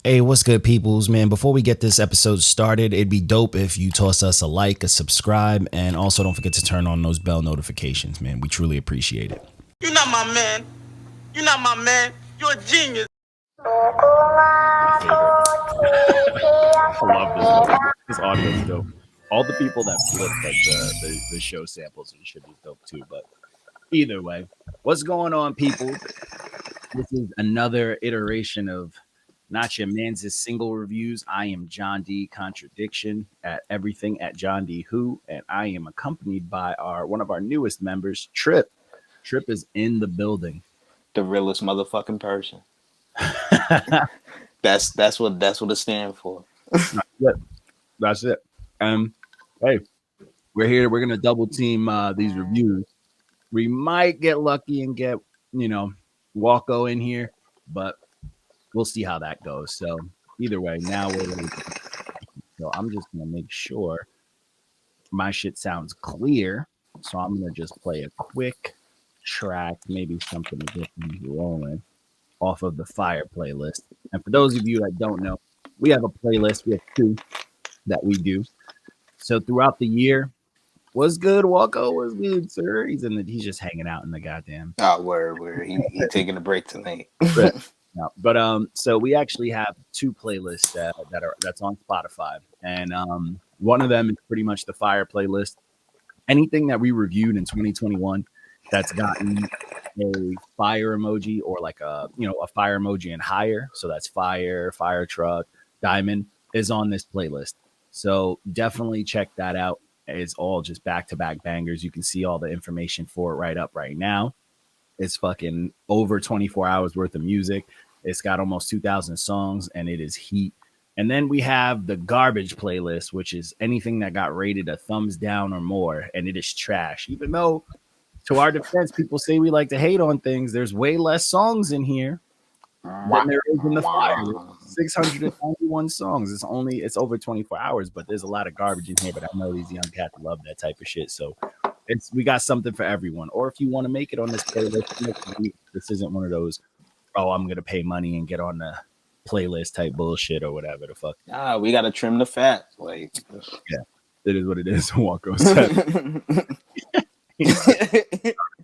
Hey, what's good, peoples, man? Before we get this episode started, it'd be dope if you toss us a like, a subscribe, and also don't forget to turn on those bell notifications, man. We truly appreciate it. You're not my man. You're not my man. You're a genius. I love this. This audio is dope. All the people that flip like the show samples and shit is dope too. But either way, what's going on, people? This is another iteration of Not Your Man's single reviews. I am John D. Contradiction at everything at John D. Who, and I am accompanied by one of our newest members, Trip. Trip is in the building. The realest motherfucking person. That's what it stands for. That's it. Hey, we're here. We're gonna double team these reviews. We might get lucky and get Walko in here, but we'll see how that goes. So either way, now we're ready. So I'm just gonna make sure my shit sounds clear. So I'm gonna just play a quick track, maybe something to get things rolling off of the Fire playlist. And for those of you that don't know, we have a playlist. We have two that we do. So throughout the year, what's good, Walko? What's good, sir? He's just hanging out in the goddamn. Oh, word. He's taking a break tonight. No, but so we actually have two playlists that's on Spotify, and one of them is pretty much the Fire playlist. Anything that we reviewed in 2021 that's gotten a fire emoji or like a fire emoji and higher, so that's fire truck, diamond, is on this playlist. So definitely check that out. It's all just back-to-back bangers. You can see all the information for it right now. It's fucking over 24 hours worth of music. It's got almost 2,000 songs, and it is heat. And then we have the garbage playlist, which is anything that got rated a thumbs down or more, and it is trash. Even though, to our defense, people say we like to hate on things, there's way less songs in here than there is in the Fire. 691 songs. It's over 24 hours, but there's a lot of garbage in here. But I know these young cats love that type of shit. So we got something for everyone. Or if you want to make it on this playlist, this isn't one of those, oh, I'm gonna pay money and get on the playlist type bullshit or whatever the fuck. We gotta trim the fat. Like, yeah, it is what it is. Walko said.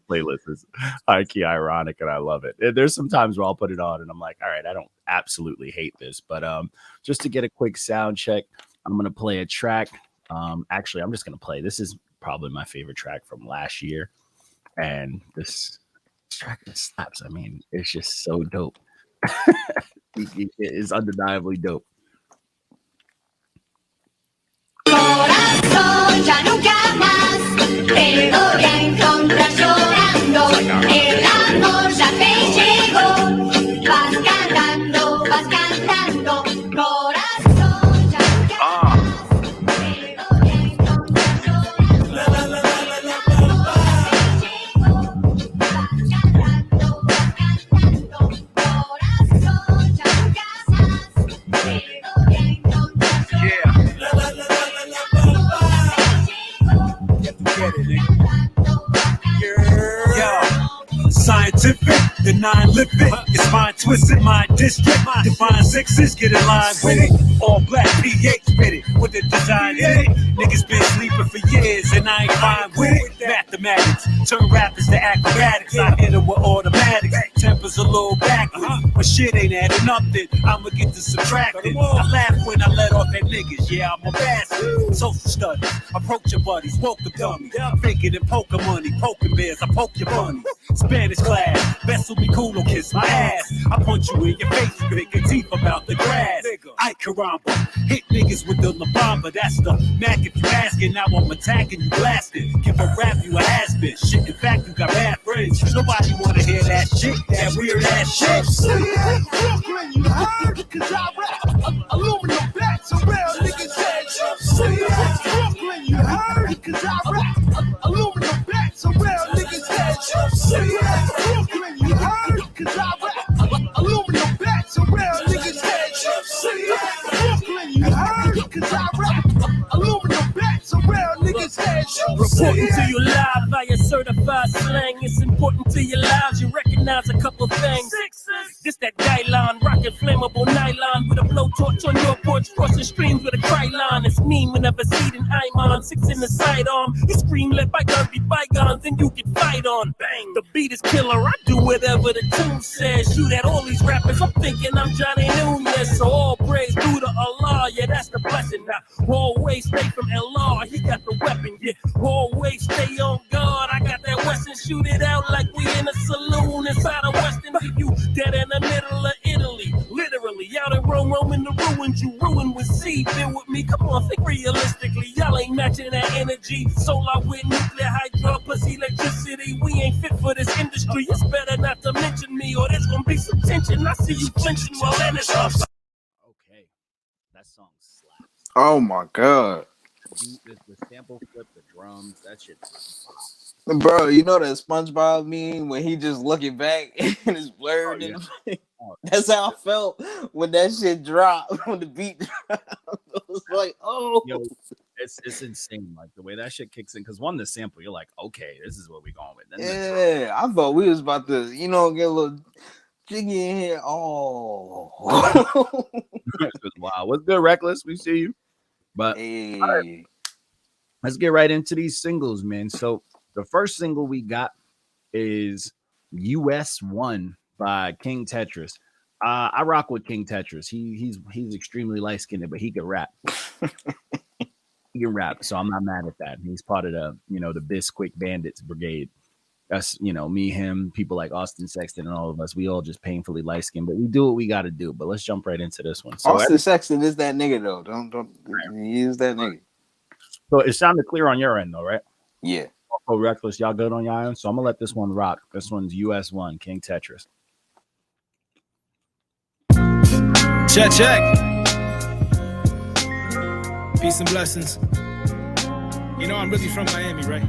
Playlist is high-key ironic, and I love it. There's some times where I'll put it on and I'm like, all right, I don't absolutely hate this, but just to get a quick sound check, I'm gonna play a track. Actually, I'm just gonna play. This is probably my favorite track from last year, and this track just slaps. I mean, it's just so dope. It is undeniably dope. Corazón, ya nunca más te voy a encontrar llorando. El amor ya te llegó. Vas cantando, corazón, ya nunca más te voy a encontrar llorando. Corazón, ya nunca más te voy a encontrar llorando. Scientific, the non-lipic, it's mind twisted, mind district, divine sixes, get in line with it, all black PH fitted, with the design in it, niggas been sleeping for years and I ain't fine with it, mathematics, turn rappers to acrobatics, I hit it with automatics, tempers a little backwards, but shit ain't adding up then, I'ma get to subtracting, I laugh when I let off at niggas, yeah I'm a bastard, social studies, approach your buddies, woke the dummies, faking and poker money, poking bears, I poke your bunnies, Spanish class, vessel be cool or kiss my ass. I punch you in your face, pick your teeth about the grass. I caramba, hit niggas with the La Bamba. That's the Mac if you asking. Now I'm attacking you, blasting. Give a rap, you a has-been. Shit, in fact, you got bad friends. Nobody wanna hear that shit, that weird ass shit. Brooklyn, you heard? Cause I rap aluminum bats, so real niggas dead. Brooklyn, you heard? Cause I rap aluminum bats, so real niggas dead. Brooklyn, you heard? Cause I rap aluminum bats, so real niggas dead. Brooklyn, you heard? Cause I rap aluminum bats, so real niggas dead. Reporting to you live via certified slang. It's important to your lives. You recognize a couple things. This that guideline rock fucking flammable nylon with a blowtorch on your porch, crossing streams with a cry line. It's mean whenever seeding I'm on, 6 in the sidearm. You scream, let bygones be bygones, then you get fight on. Bang, the beat is killer. I do whatever the tune says. Shoot at all these rappers. I'm thinking I'm Johnny Nunez. So all praise due to Allah. Yeah, that's the blessing. Now, always stay from Allah. He got the weapon. Yeah, always stay on guard. I got that Western. Shoot it out like we in a saloon inside of Western. Leave you dead in the middle of Italy. Literally out in Rome, in the ruins. You ruin with C. Feel with me. Come on, think realistically. Y'all ain't matching that energy. Solar with nuclear hydro plus electricity. We ain't fit for this industry. It's better not to mention me, or there's gonna be some tension. I see you flinching while in it's up. Okay, that song slaps. Oh my god, The sample flip, the drums, that shit. bro! You know that SpongeBob meme when he just looking back and it's blurred. Oh, yeah. That's how I felt when that shit dropped. When the beat dropped, it was like, oh, Yo, it's insane, like the way that shit kicks in. Because one, the sample, you're like, okay, this is what we're going with. Then yeah. I thought we was about to, get a little jiggy in here. Oh, wow, what's good, Reckless? We see you. But hey. right, let's get right into these singles, man. So the first single we got is US1 by King Tetrus. I rock with King Tetrus. He's extremely light-skinned, but he can rap. He can rap, so I'm not mad at that. He's part of the the Bisquick Bandits Brigade. That's me, him, people like Austin Sexton, and all of us. We all just painfully light-skinned, but we do what we got to do. But let's jump right into this one. So Austin Sexton is that nigga though. Don't use that nigga. So it sounded clear on your end though, right? Yeah. Oh, Reckless, y'all good on your end? So I'm gonna let this one rock. This one's US1, King Tetrus. Check. Peace and blessings. I'm really from Miami, right?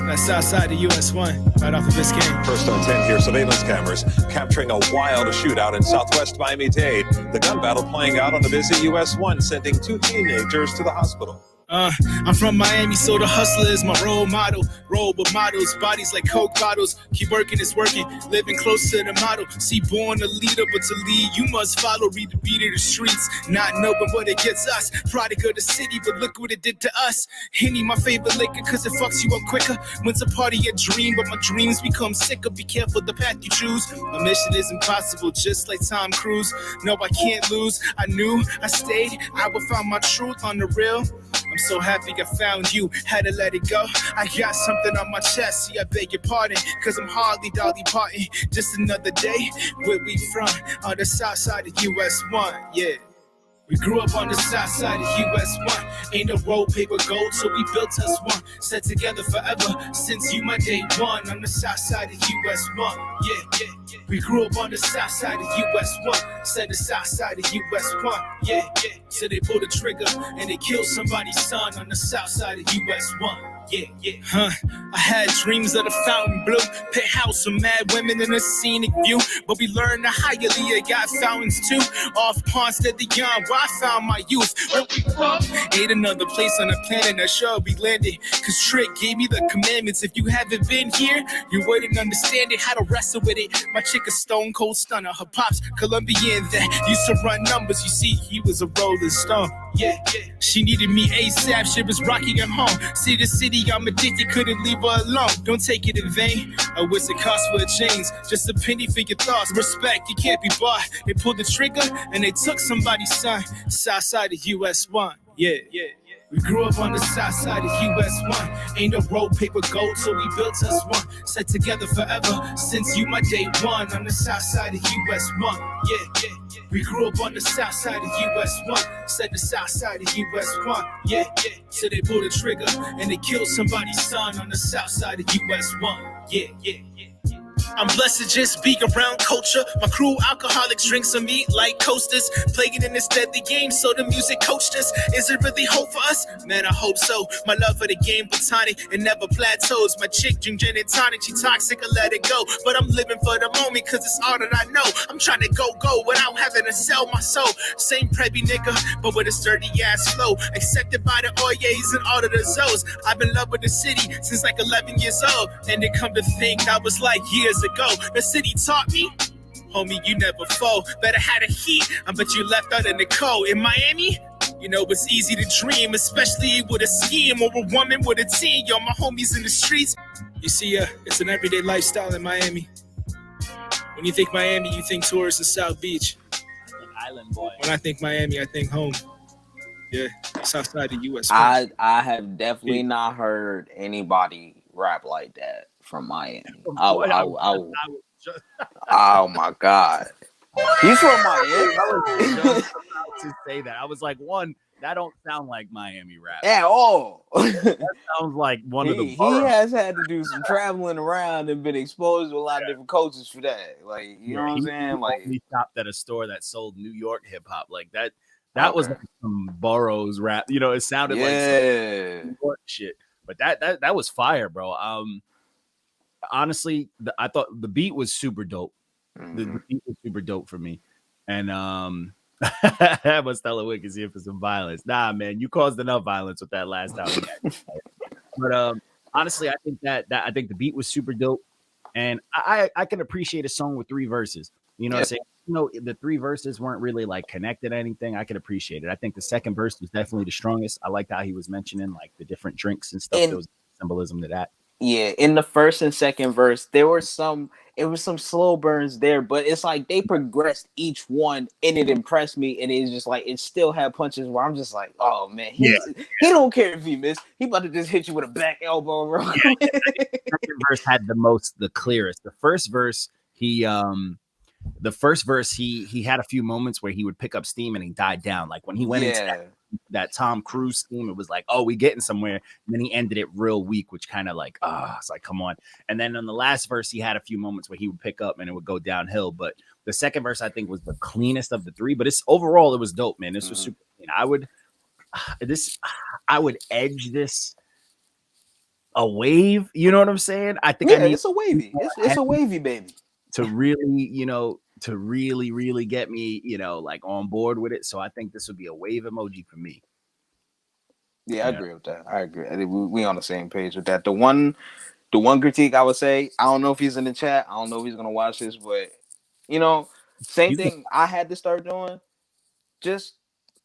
That's south side of US1, right off of Biscayne. First on 10 here, surveillance cameras capturing a wild shootout in southwest Miami-Dade. The gun battle playing out on the busy US1, sending 2 teenagers to the hospital. I'm from Miami, so the hustler is my role model. Roll with models, bodies like Coke bottles. Keep working, it's working. Living close to the model. See, born a leader, but to lead, you must follow. Read the beat of the streets, not knowing what it gets us. Product of the city, but look what it did to us. Henny, my favorite liquor, cause it fucks you up quicker. When's a party a dream, but my dreams become sicker. Be careful the path you choose. My mission is impossible, just like Tom Cruise. No, I can't lose. I knew, I stayed, I would find my truth on the real. I'm so happy I found you, had to let it go. I got something on my chest, see I beg your pardon, cause I'm hardly Dolly Parton. Just another day, where we from, on the south side of US1, yeah. We grew up on the south side of US1. Ain't no road, paper, gold, so we built us one. Set together forever, since you my day one. On the south side of US1, yeah. We grew up on the south side of US1. Said the south side of US1, yeah. So they pulled the trigger, and they killed somebody's son on the south side of US1. Yeah. I had dreams of the fountain blue, penthouse of mad women in a scenic view. But we learned the Hialeah got fountains too. Off Ponce de Leon, where I found my youth. Where we from? Ain't another place on the planet that sure we landed. Cause Trick gave me the commandments. If you haven't been here, you wouldn't understand it. How to wrestle with it. My chick a stone cold stunner. Her pops Colombian that used to run numbers. You see, he was a rolling stone. Yeah. She needed me ASAP. Shit was rocking at home. See the city, I'm addicted, couldn't leave her alone. Don't take it in vain. Or what's it cost for a change? Just a penny for your thoughts. Respect, you can't be bought. They pulled the trigger and they took somebody's son. South side of US1, yeah. We grew up on the south side of US1. Ain't no road, paper, gold, so we built us one. Set together forever, since you my day one. On the south side of US1, yeah. We grew up on the south side of US1. Said the south side of US1, yeah. So they pulled the trigger, and they killed somebody's son on the south side of US1, yeah. I'm blessed to just be around culture. My crew, alcoholics, drink some meat like coasters. Playing in this deadly game, so the music coached us. Is it really hope for us? Man, I hope so. My love for the game platonic, it never plateaus. My chick drink gin and tonic, she toxic, I let it go. But I'm living for the moment, cause it's all that I know. I'm trying to go without having to sell my soul. Same preppy nigga, but with a sturdy ass flow. Accepted by the Oyes and all of the Zoes. I've been in love with the city since like 11 years old. And it come to think, I was like years ago. The city taught me Homie, you never fall. Better have the heat. I bet you left out in the cold. In Miami, you know it's easy to dream, especially with a scheme or a woman with a team. Yo, my homies in the streets. You see, it's an everyday lifestyle in Miami. When you think Miami, you think tourists and South Beach. Island boy. When I think Miami, I think home. Yeah, it's outside the U.S. I have definitely not heard anybody rap like that from Miami. Oh my God. He's from Miami. I was just about to say that. I was like, one, that don't sound like Miami rap. At all. That sounds like one of the He has had to do some traveling around and been exposed to a lot of different cultures for that. Like, you know what I'm saying? Like, he stopped at a store that sold New York hip hop. Like that was like some Burroughs rap. You know, it sounded like some New York shit. But that was fire, bro. Honestly, I thought the beat was super dope. The beat was super dope for me. And I must tell a Wick is here for some violence. Nah, man, you caused enough violence with that last album. But honestly, I think that I think the beat was super dope. And I can appreciate a song with 3 verses. You know what I'm saying? You know, the 3 verses weren't really like connected to anything. I could appreciate it. I think the second verse was definitely the strongest. I liked how he was mentioning like the different drinks and stuff. There was symbolism to that. Yeah, in the first and second verse, it was some slow burns there, but it's like they progressed each one and it impressed me. And it's just like it still had punches where I'm just like, oh man, he don't care if he missed. He about to just hit you with a back elbow, bro. The second verse had the clearest. The first verse, he had a few moments where he would pick up steam and he died down. Like when he went into that Tom Cruise scheme, it was like, oh, we getting somewhere. And then he ended it real weak, which kind of like, it's like, come on. And then on the last verse, he had a few moments where he would pick up and it would go downhill. But the second verse, I think, was the cleanest of the 3. But overall, it was dope, man. This was super clean. I would edge this a wave. You know what I'm saying? I think it's a wavy. It's a wavy, baby. To really, really get me, like on board with it. So I think this would be a wave emoji for me. Yeah, I agree with that. I agree. I think we on the same page with that. The one critique I would say, I don't know if he's in the chat. I don't know if he's gonna watch this, but same thing I had to start doing. Just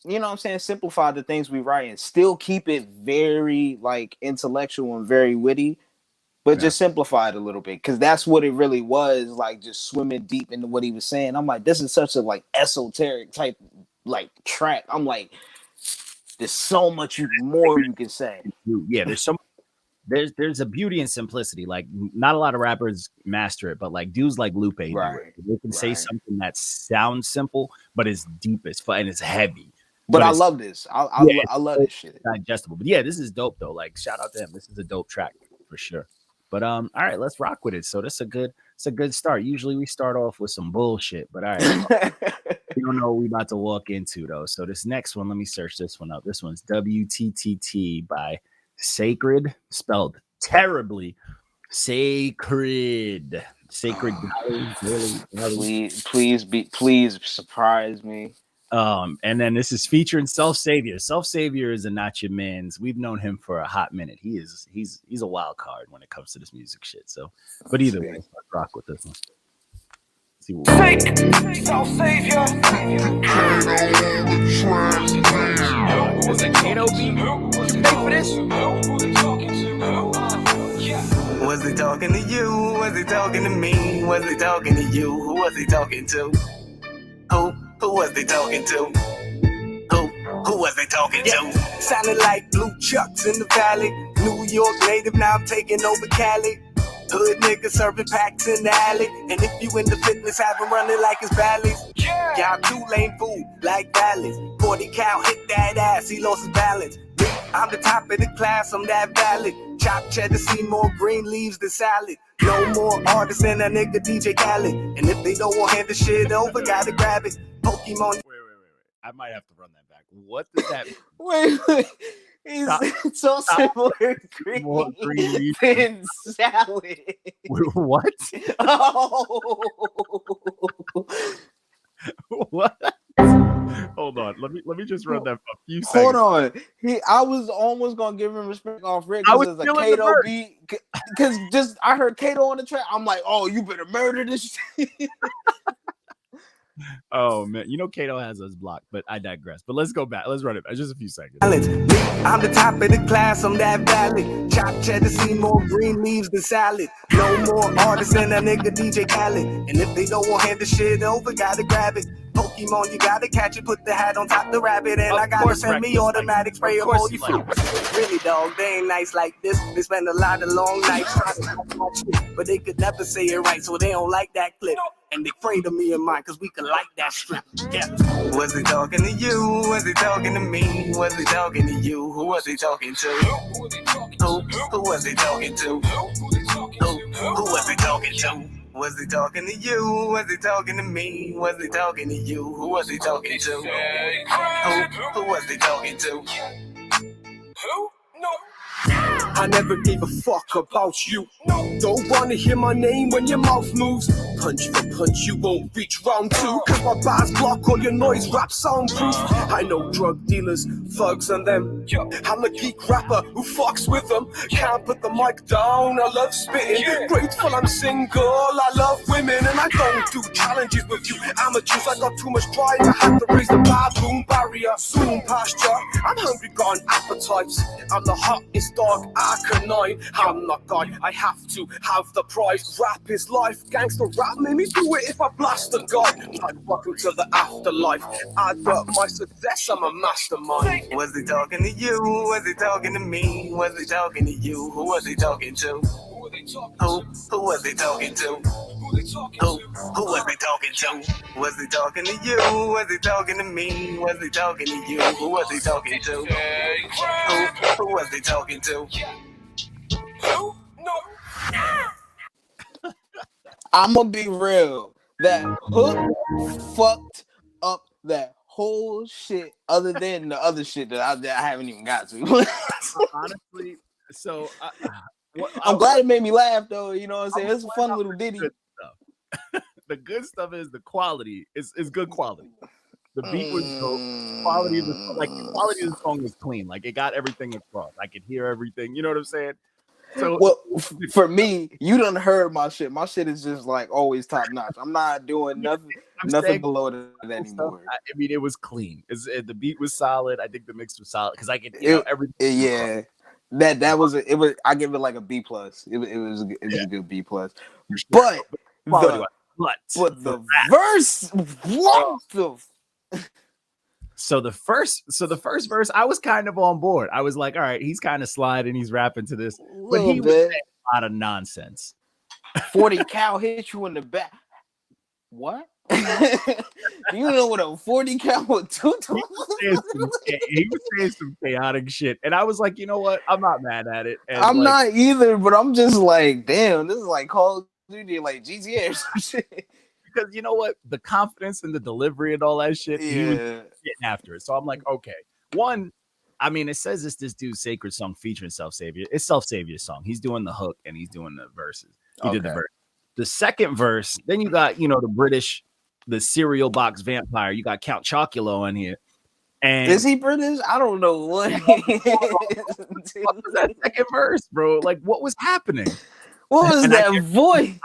simplify the things we write and still keep it very like intellectual and very witty. But just simplify it a little bit, because that's what it really was, like just swimming deep into what he was saying. I'm like, this is such a like esoteric type like track. I'm like, there's so much more you can say. Yeah, there's a beauty in simplicity. Like not a lot of rappers master it, but like dudes like Lupe, they can say something that sounds simple, but is deep as fuck and it's heavy. But I love this. I love this shit. Digestible. But yeah, this is dope though. Like shout out to him. This is a dope track for sure. But all right, let's rock with it. So it's a good start. Usually we start off with some bullshit, but all right. We don't know what we about to walk into though. So this next one, let me search this one up. This one's WTTT by SayKriDD, spelled terribly. SayKriDD. Please surprise me. And then this is featuring Self-Savior. Self-Savior is a not your man's. We've known him for a hot minute. He's a wild card when it comes to this music shit. So, but either way, let's rock with this one. Let's see what Self-Savior. Was it Kato beat? For this? Was he talking to you? Was he talking to me? Was he talking to you? Who was he talking to? Who was they talking to? Who was they talking to? Sounded like blue chucks in the valley. New York native, now I'm taking over Cali. Hood niggas serving packs in the alley. And if you into fitness, have him running like it's valleys. Y'all two-lane food like valleys. 40 cal hit that ass, he lost his balance. Me, I'm the top of the class, I'm that valid. Chop cheddar, see more green leaves than salad. No more artists than that nigga DJ Khaled. And if they don't want to hand the shit over, gotta grab it. Pokemon. Wait. I might have to run that back. What does that mean? Wait. It's so similar to green than salad. What? Oh. What? Hold on. Let me just run that for a few seconds. Hold on. I was almost gonna give him respect off Rick because it's a Kato beat. Because I heard Kato on the track. I'm like, oh, you better murder this shit. Oh man, you know Kato has us blocked, but I digress. But let's go back. Let's run it back. Just a few seconds. I'm the top of the class, I'm that valid. Chop cheddar, see more green leaves than salad. No more artists than that nigga DJ Khaled. And if they don't want to hand the shit over, gotta grab it. Pokemon, you gotta catch it, put the hat on top the rabbit. And I gotta send me automatic spray of holy fruit. Really, dog, they ain't nice like this. They spend a lot of long nights trying to talk my shit, but they could never say it right, so they don't like that clip. And they afraid of me and mine, cause we can like that strip. Yeah. Was he talking to you? Was he talking to me? Was he talking to you? Who was he talking to? Who was he talking to? Who was he talking to? Was he talking to you? Was he talking to me? Was he talking to you? Who was he talking to? Who was he talking to? Who? No. I never gave a fuck about you. Don't wanna hear my name when your mouth moves. Punch for punch, you won't reach round two. Cause my bars block all your noise, rap soundproof. I know drug dealers, thugs and them. I'm a geek rapper who fucks with them. Can't put the mic down, I love spitting. Grateful I'm single, I love women. And I don't do challenges with you amateurs. I got too much pride, I had to raise the bathroom barrier. Zoom pasture, I'm hungry, got appetites. I'm the hottest dog, Arcanine. I'm not God, I have to have the prize. Rap is life, gangster rap made me do it if I blast a god. Like welcome to the afterlife. I got my success, I'm a mastermind. Was he talking to you? Was he talking to me? Was he talking to you? Who was he talking to? Who was he talking to? Who was he talking to? Was he talking to you? Was he talking to me? Was he talking to you? Who was he talking to? Who was he talking to? Who? No. I'm gonna be real. That hook fucked up that whole shit. Other than the other shit that I haven't even got to. Honestly, so I'm glad it made me laugh though. You know what I'm saying? It's a fun little ditty. The good stuff is the quality is good quality. The beat was dope. Quality of the quality of the song was clean. Like it got everything across. I could hear everything. You know what I'm saying? So well, for me, you done heard my shit. My shit is just like always top notch. I'm not doing nothing below that anymore. I mean, it was clean. The beat was solid. I think the mix was solid because I could everything. Yeah, that was it was. I give it like a B plus. It was a good B plus. But the verse, what the. So the first verse, I was kind of on board. I was like, all right, he's kind of sliding, he's rapping to this, but he was saying a lot of nonsense. 40 cal hit you in the back. What? You know what a 40 cal would do to him? He was saying some chaotic shit, and I was like, you know what? I'm not mad at it. And I'm not either, but I'm just like, damn, this is like Call of Duty, like GTA or some shit. Because you know what, the confidence and the delivery and all that shit, he was getting after it. So I'm like, okay. One, I mean, it says it's this dude's sacred song featuring Self Savior. It's Self Savior's song. He's doing the hook and he's doing the verses. He did the verse. The second verse, then you got the British, the cereal box vampire. You got Count Chocula on here. And is he British? I don't know what. What was that second verse, bro? Like, what was happening? What was that voice?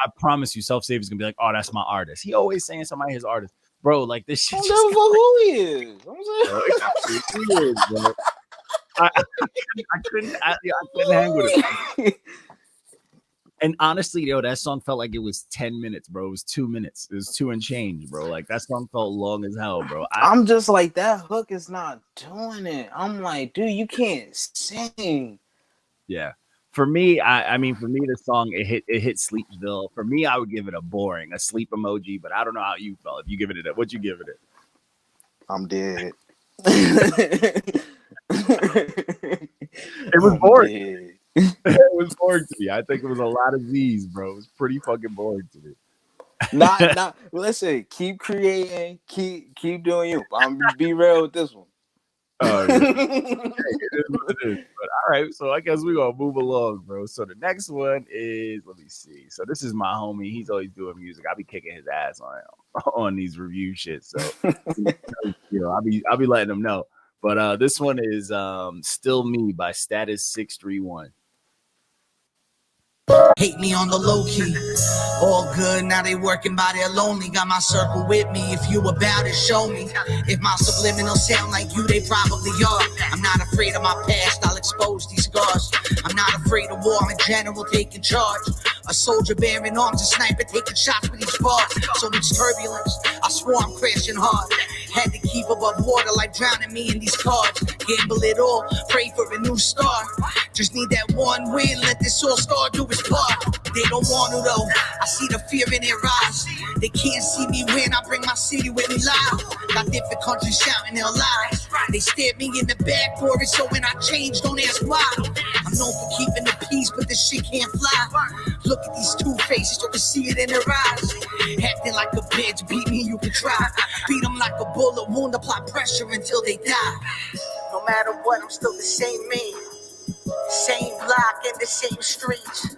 I promise you, Self Savior's gonna be like, oh, that's my artist. He always saying somebody his artist, bro. Like this shit. I don't know who he is. He is, bro. I couldn't hang with it. And honestly, that song felt like it was 10 minutes, bro. It was 2 minutes. It was 2 and change, bro. Like that song felt long as hell, bro. I'm just like, that hook is not doing it. I'm like, dude, you can't sing. Yeah. For me, I mean, for me, the song it hit Sleepsville. For me, I would give it a sleep emoji. But I don't know how you felt. If you give it what'd you give it? I'm dead. It was boring. It was boring to me. I think it was a lot of Z's, bro. It was pretty fucking boring to me. Not. Listen, keep creating, keep doing you. I'm be real with this one. Oh, yeah. It is what it is. But all right, so I guess we're gonna move along, bro. So the next one is, let me see. So this is my homie. He's always doing music. I'll be kicking his ass on these review shit. So I'll be letting him know. But this one is Still Me by Status 631. Hate me on the low key. All good, now they working by their lonely. Got my circle with me. If you about it, show me. If my subliminal sound like you, they probably are. I'm not afraid of my past, I'll expose these scars. I'm not afraid of war, I'm a general taking charge. A soldier bearing arms, a sniper taking shots with each bar. So much turbulence, I swore I'm crashing hard. Had to keep above water like drowning me in these cards. Gamble it all, pray for a new start. Just need that one win, let this all star do its part. They don't want to though, I see the fear in their eyes. They can't see me win, I bring my city with me live. Got different countries shouting their lies. They stared me in the back for it, so when I change, don't ask why. I'm known for keeping the peace, but this shit can't fly. Look at these two faces, you can see it in their eyes. Acting like a bitch, beat me, you can try. Beat them like a bullet wound, apply pressure until they die. No matter what, I'm still the same me. Same block and the same streets.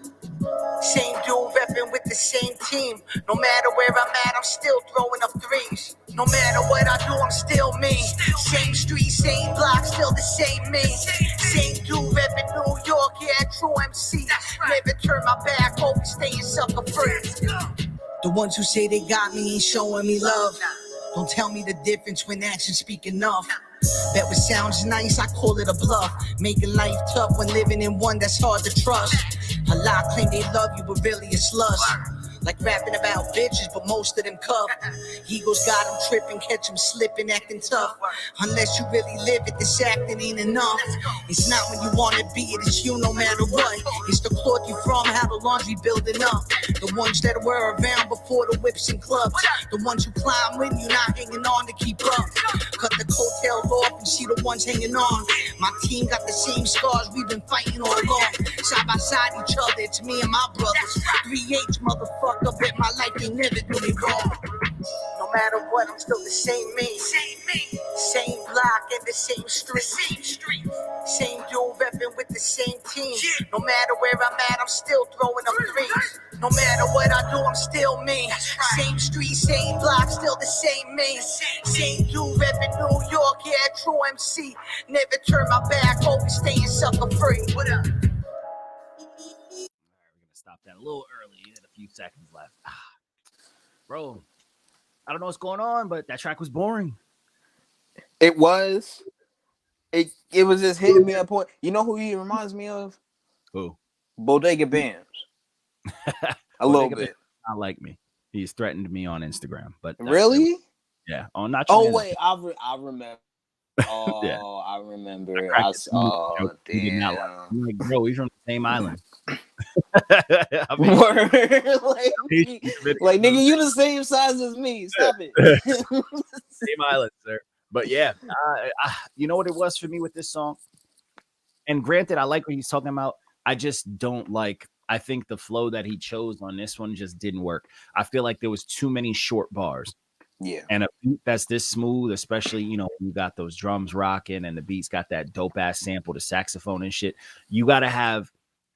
Same dude repping with the same team. No matter where I'm at, I'm still throwing up threes. No matter what I do, I'm still me. Same street, same block, still the same me. Same dude repping New York, yeah, true MC. Never turn my back, always staying sucker free. The ones who say they got me ain't showing me love. Don't tell me the difference when actions speak enough. Bet what sounds nice, I call it a bluff. Making life tough when living in one that's hard to trust. A lot claim they love you, but really it's lust. Like rapping about bitches, but most of them cuff. Egos got them tripping, catch them slipping, acting tough. Unless you really live it, this acting ain't enough. It's not when you want to be it, it's you no matter what. It's the cloth you from, how the laundry building up. The ones that were around before the whips and clubs. The ones who climb when you're not hanging on to keep up. Cut the coattail off and see the ones hanging on. My team got the same scars, we've been fighting all along. Side by side each other, it's me and my brothers. 3H, motherfucker. I bet my life ain't never do me wrong. No matter what, I'm still the same me. Same block and the same street. Same dude repping with the same team. No matter where I'm at, I'm still throwing up threes. No matter what I do, I'm still me. Same street, same block, still the same me. Same dude repping New York, yeah, true MC. Never turn my back, always staying sucker free. What up? Stop that a little early. You had a few seconds left. Bro, I don't know what's going on, but that track was boring. It was. It was just hitting me a point. You know who he reminds me of? Who? Bodega Bams. A little bit. Not like me. He's threatened me on Instagram, but really? Yeah. Oh, not. Oh wait, I remember. Oh, yeah. I remember. Damn. I'm like, bro, he's from the same island. I mean, like nigga, you the same size as me. Stop it. Same island, sir. But yeah, you know what it was for me with this song. And granted, I like what he's talking about. I just don't like. I think the flow that he chose on this one just didn't work. I feel like there was too many short bars. Yeah. And a beat that's this smooth, especially, you know, you got those drums rocking and the beat's got that dope ass sample, the saxophone and shit. You got to have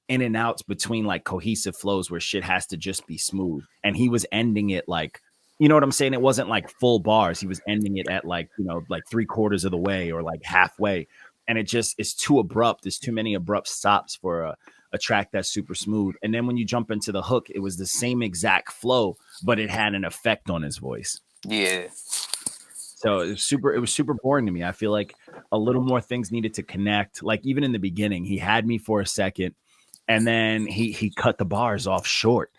in and outs between like cohesive flows where shit has to just be smooth. And he was ending it like, you know what I'm saying? It wasn't like full bars. He was ending it at like, you know, like 3/4 of the way or like halfway. And it just is too abrupt. There's too many abrupt stops for a track that's super smooth. And then when you jump into the hook, it was the same exact flow, but it had an effect on his voice. Yeah. So it was super boring to me. I feel like a little more things needed to connect. Like even in the beginning, he had me for a second, and then he cut the bars off short.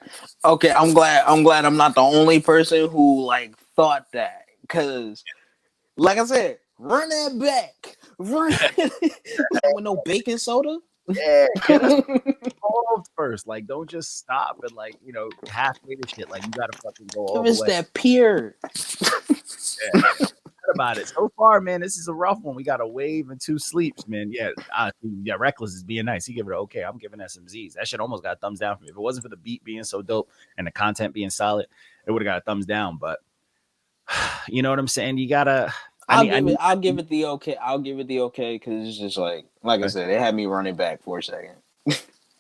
Okay, I'm glad I'm not the only person who like thought that, because like I said, run that back. Run with no baking soda. Yeah, first. Like, don't just stop and like, you know, halfway the shit. Like, you gotta fucking go all the way. That pure. Yeah. About it. So far, man, this is a rough one. We got a wave and 2 sleeps, man. Yeah, Reckless is being nice. He give it an okay. I'm giving that some Z's. That shit almost got a thumbs down for me. If it wasn't for the beat being so dope and the content being solid, it would have got a thumbs down. But you know what I'm saying? You gotta. I'll give it the okay. I'll give it the okay because it's just like I said, it had me running back for a second.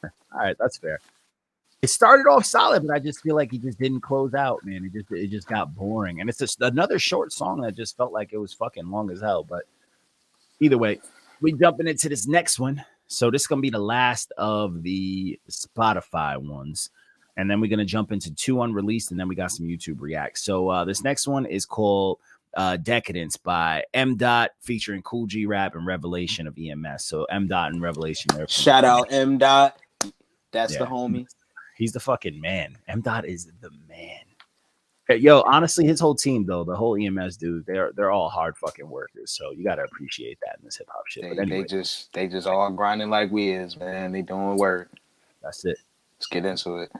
All right, that's fair. It started off solid, but I just feel like he just didn't close out, man. It just got boring, and it's just another short song that just felt like it was fucking long as hell. But either way, we jumping into this next one. So this is gonna be the last of the Spotify ones, and then we're gonna jump into 2 unreleased, and then we got some YouTube reacts. So this next one is called Decadence by M. Dot featuring Cool G Rap and Revalation of EMS. So M. Dot and Revalation. Shout out M. Dot. That's the homie. He's the fucking man. M. Dot is the man. Yo, honestly, his whole team though, the whole EMS dude, they're all hard fucking workers. So you gotta appreciate that in this hip hop shit. But anyway, they just all grinding like we is, man. They doing work. That's it. Let's get into it.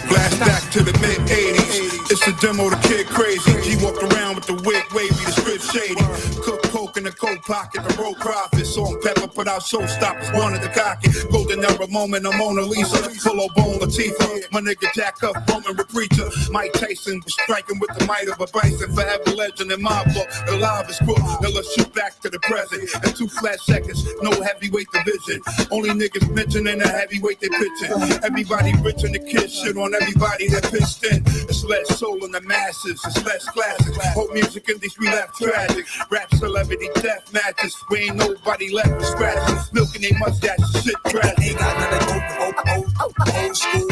Flashback to the mid-80s. It's a demo to Kid Crazy. G walked around with the wig wavy, the script shady. Cook coke in the coat pocket, the road profit. Salt and pepper put out showstoppers, wanted to cock it. Golden era moment, a Mona Lisa. Full bone Latifah. My nigga Jack up, Roman with preacher. Mike Tyson was striking with the might of a bison. Forever legend in my book. The live is cool. Now let's shoot back to the present. In 2 flat seconds, no heavyweight division. Only niggas mentioning the heavyweight they pitching. Everybody rich and the kids shit on everybody that pitched in. It's less soul in the masses, it's less classics. Hope music industry left tragic. Rap celebrity death matches. We ain't nobody left to scratch. Milking they mustache, shit tragic. Ain't got nothing old school.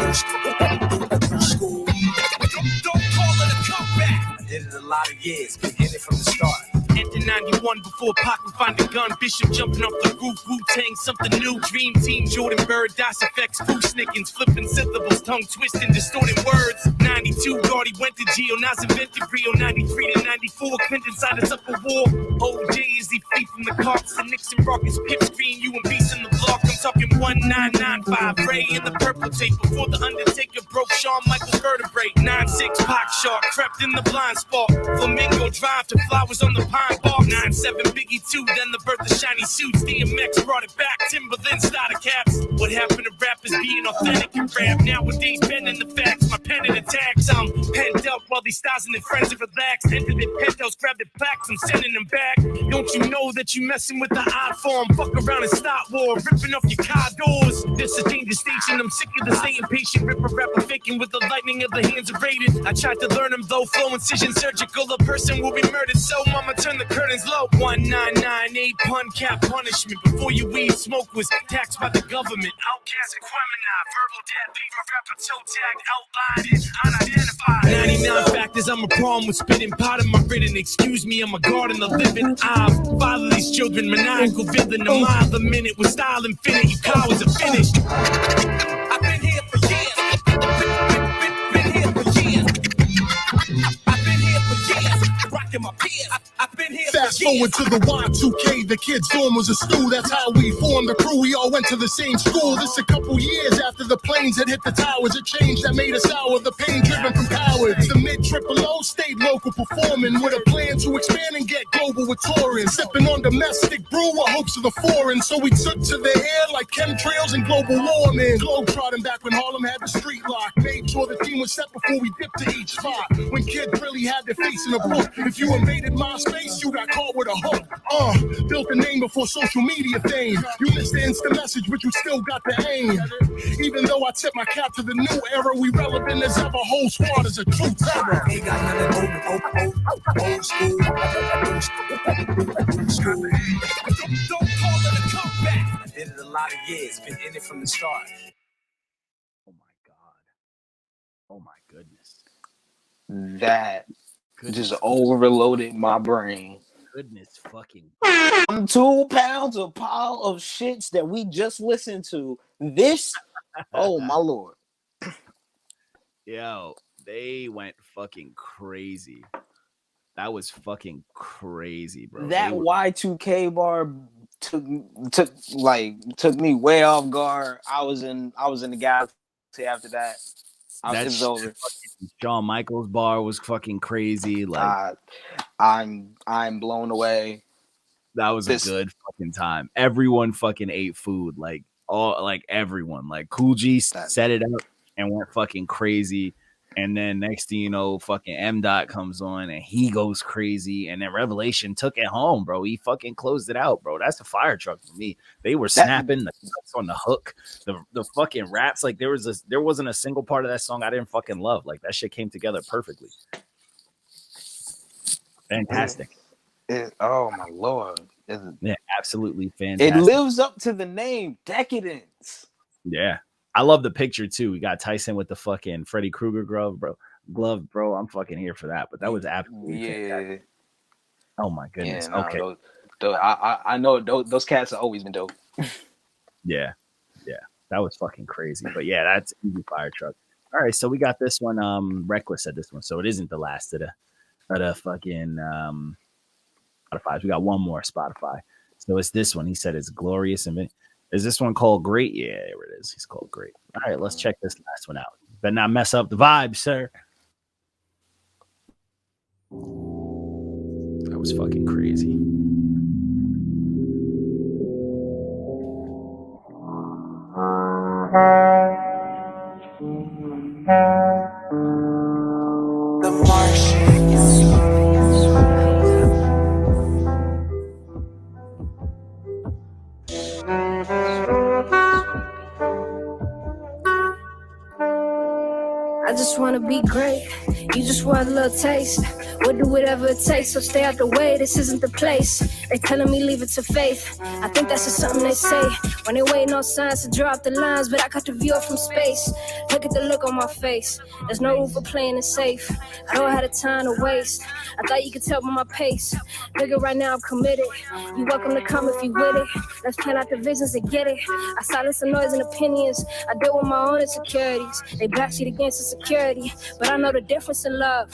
Old school. Don't call it a comeback. I did it a lot of years, been in it from the start. Enter 91 before Pac would find a gun. Bishop jumping off the roof, Wu-Tang, something new. Dream Team, Jordan Bird, DOS effects, Foo Snickens, flipping syllables, tongue twisting, distorting words. 92, Gordy went to Gio, Nas invented Rio. 93 to 94, Clinton signed us up for war. OJ is the thief from the cops, the Nixon rockets, pip screen, you and Beast in the block. I'm talking 1995, Ray in the purple tape. Before the Undertaker broke Shawn Michaels' vertebrae. 9-6, Pac Shark, crept in the blind spot. Flamingo Drive to flowers on the pine. 9-7 Biggie 2, then the birth of shiny suits. DMX brought it back, Timberland starter caps. What happened to rappers being authentic and rap? Nowadays bending the facts, my pen and attacks. I'm penned up while these stars and their friends have relaxed. Enter their penthouse, grab their plaques, I'm sending them back. Don't you know that you messing with the art form? Fuck around and start war, ripping off your car doors. This a dangerous station, I'm sick of the staying patient. Ripper rapper faking with the lightning of the hands of rated. I tried to learn them though, flow incision surgical. A person will be murdered, so mama turn the curtains low. 1998 pun cap punishment. Before you weed smoke was taxed by the government. Outcast and criminal, verbal death, paper rapper toe tag, outlined and unidentified. 99 factors, I'm a problem with spitting. Part of my written, excuse me, I'm a god in the living. I've fathered these children, maniacal villain. A mile a minute with style infinite, you cowards are finished. I've been here for years. Been here for years. I've been here for years. Rocking my peers. I've been here. Fast forward to the Y2K, the kids' dorm was a stew. That's how we formed the crew. We all went to the same school. This a couple years after the planes had hit the towers. A change that made us sour. The pain driven from cowards. The mid-triple-O stayed local performing with a plan to expand and get global with touring. Sipping on domestic brew with hopes of the foreign. So we took to the air like chemtrails and global warming. Globetrotting back when Harlem had the street lock. Made sure the team was set before we dipped to each spot. When kids really had their face in a book. If you invaded my space, you got caught with a hook. Built a name before social media fame. You missed the instant message, but you still got the aim. Even though I tip my cap to the new era, we relevant as ever. Whole squad is a true terror. Ain't got nothing old school. Don't call it a comeback. I did it a lot of years, been in it from the start. Oh my god. Oh my goodness. That just overloaded my brain. Goodness fucking. 2 pounds of pile of shits that we just listened to. This, oh my lord. Yo, they went fucking crazy. That was fucking crazy, bro. That Y2K bar took me way off guard. I was in the galaxy after that. It was over. Shawn Michaels bar was fucking crazy. Like I'm blown away. That was a good fucking time. Everyone fucking ate food. Like everyone. Like Cool G set it up and went fucking crazy. And then next thing you know, fucking M. Dot comes on and he goes crazy. And then Revelation took it home, bro. He fucking closed it out, bro. That's the fire truck for me. They were snapping the cuts on the hook, the fucking raps. Like there wasn't a single part of that song I didn't fucking love. Like that shit came together perfectly. Fantastic. Oh my lord! Yeah, absolutely fantastic. It lives up to the name, Decadence. Yeah, I love the picture too. We got Tyson with the fucking Freddy Krueger glove, bro. I'm fucking here for that. But that was absolutely fantastic. Oh my goodness. Yeah, okay. I know those cats have always been dope. Yeah, that was fucking crazy. But yeah, that's Easy Fire Truck. All right, so we got this one. Reckless said this one, so it isn't the last of the fucking Spotify. We got one more Spotify. So it's this one. He said it's glorious. And is this one called Great? Yeah, there it is. He's called Great. All right, let's check this last one out. Better not mess up the vibe, sir. That was fucking crazy. The Martian. I just wanna be great. You just want a little taste. We'll do whatever it takes, so stay out the way. This isn't the place. They telling me leave it to faith. I think that's just something they say when they waiting on signs to drop the lines. But I got the view up from space. Look at the look on my face. There's no room for playing it safe. I don't have the time to waste. I thought you could tell by my pace. Nigga, right now I'm committed. You welcome to come if you with it. Let's plan out the visions and get it. I silence the noise and opinions. I deal with my own insecurities. They backseat against insecurity, but I know the difference in love.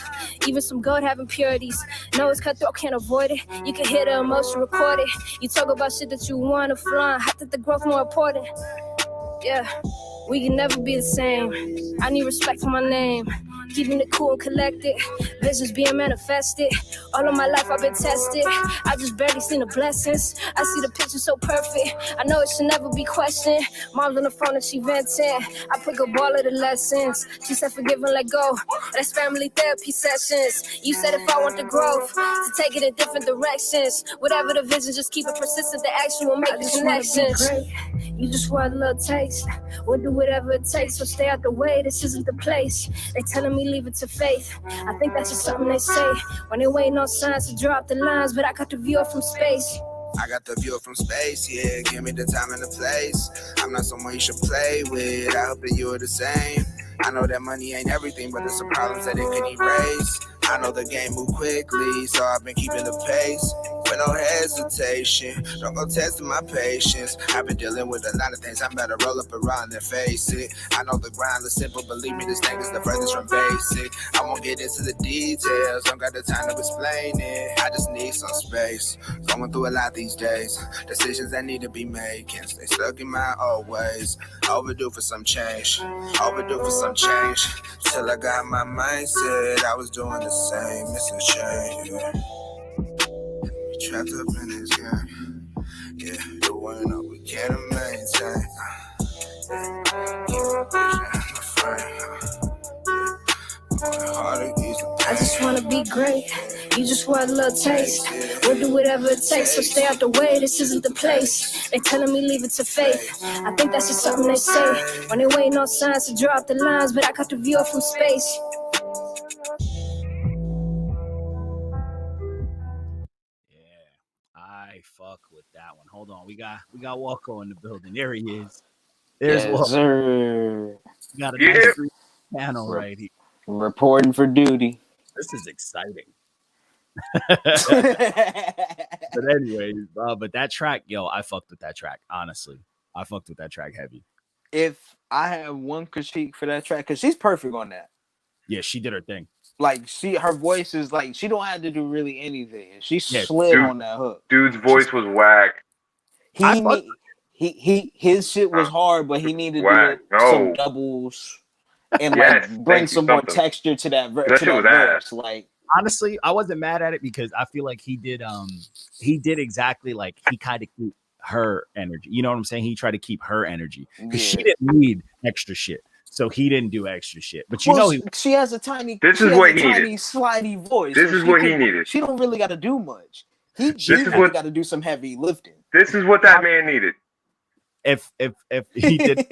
Even some gold have impurities. No, it's cutthroat, can't avoid it. You can hear the emotion recorded. You talk about shit that you want to fly. I think the growth more important. Yeah, we can never be the same. I need respect for my name. Keeping it cool and collected. Visions being manifested. All of my life I've been tested. I just barely seen the blessings. I see the picture so perfect. I know it should never be questioned. Mom's on the phone and she venting. I pick up all of the lessons. She said forgive and let go. That's family therapy sessions. You said if I want the growth, to take it in different directions. Whatever the vision, just keep it persistent. The action will make the connections. You just want a little taste. We'll do whatever it takes, so stay out the way. This isn't the place. They telling me leave it to faith. I think that's just something they say when they waiting on signs to drop the lines. But I got the view from space. I got the view from space, yeah. Give me the time and the place. I'm not someone you should play with. I hope that you're the same. I know that money ain't everything, but there's some problems that it can erase. I know the game move quickly, so I've been keeping the pace. With no hesitation, don't go testing my patience. I've been dealing with a lot of things, I'm better roll up around and face it. I know the grind is simple, believe me, this thing is the furthest from basic. I won't get into the details, don't got the time to explain it. I just need some space, going through a lot these days. Decisions that need to be made, can't stay stuck in my old ways. Overdue for some change, till I got my mindset, I was doing the same, it's a shame. Trapped up in this game, yeah, the one up we can't maintain. Keep my vision in the frame. I just wanna be great. You just want a little taste. We'll do whatever it takes, so stay out the way. This isn't the place. They telling me leave it to faith. I think that's just something they say when they waiting on signs to drop the lines. But I got the view from space. I fuck with that one. Hold on, we got Walko in the building. There he is. There's Walko. Sir. We got a nice panel right here. Reporting for duty. This is exciting. But anyways, but that track, yo, I fucked with that track. Honestly, I fucked with that track heavy. If I have one critique for that track, because she's perfect on that. Yeah, she did her thing. Like her voice is like she don't have to do really anything. She slid on that hook. Dude's voice was whack. His shit was hard, but he needed to do some doubles and bring some more texture to that verse. Like honestly, I wasn't mad at it because I feel like he did exactly like he kind of keep her energy. You know what I'm saying? He tried to keep her energy because she didn't need extra shit. So he didn't do extra shit. But she has a tiny slidey voice. This is what he needed. She don't really got to do much. He really got to do some heavy lifting. This is what that man needed. If he did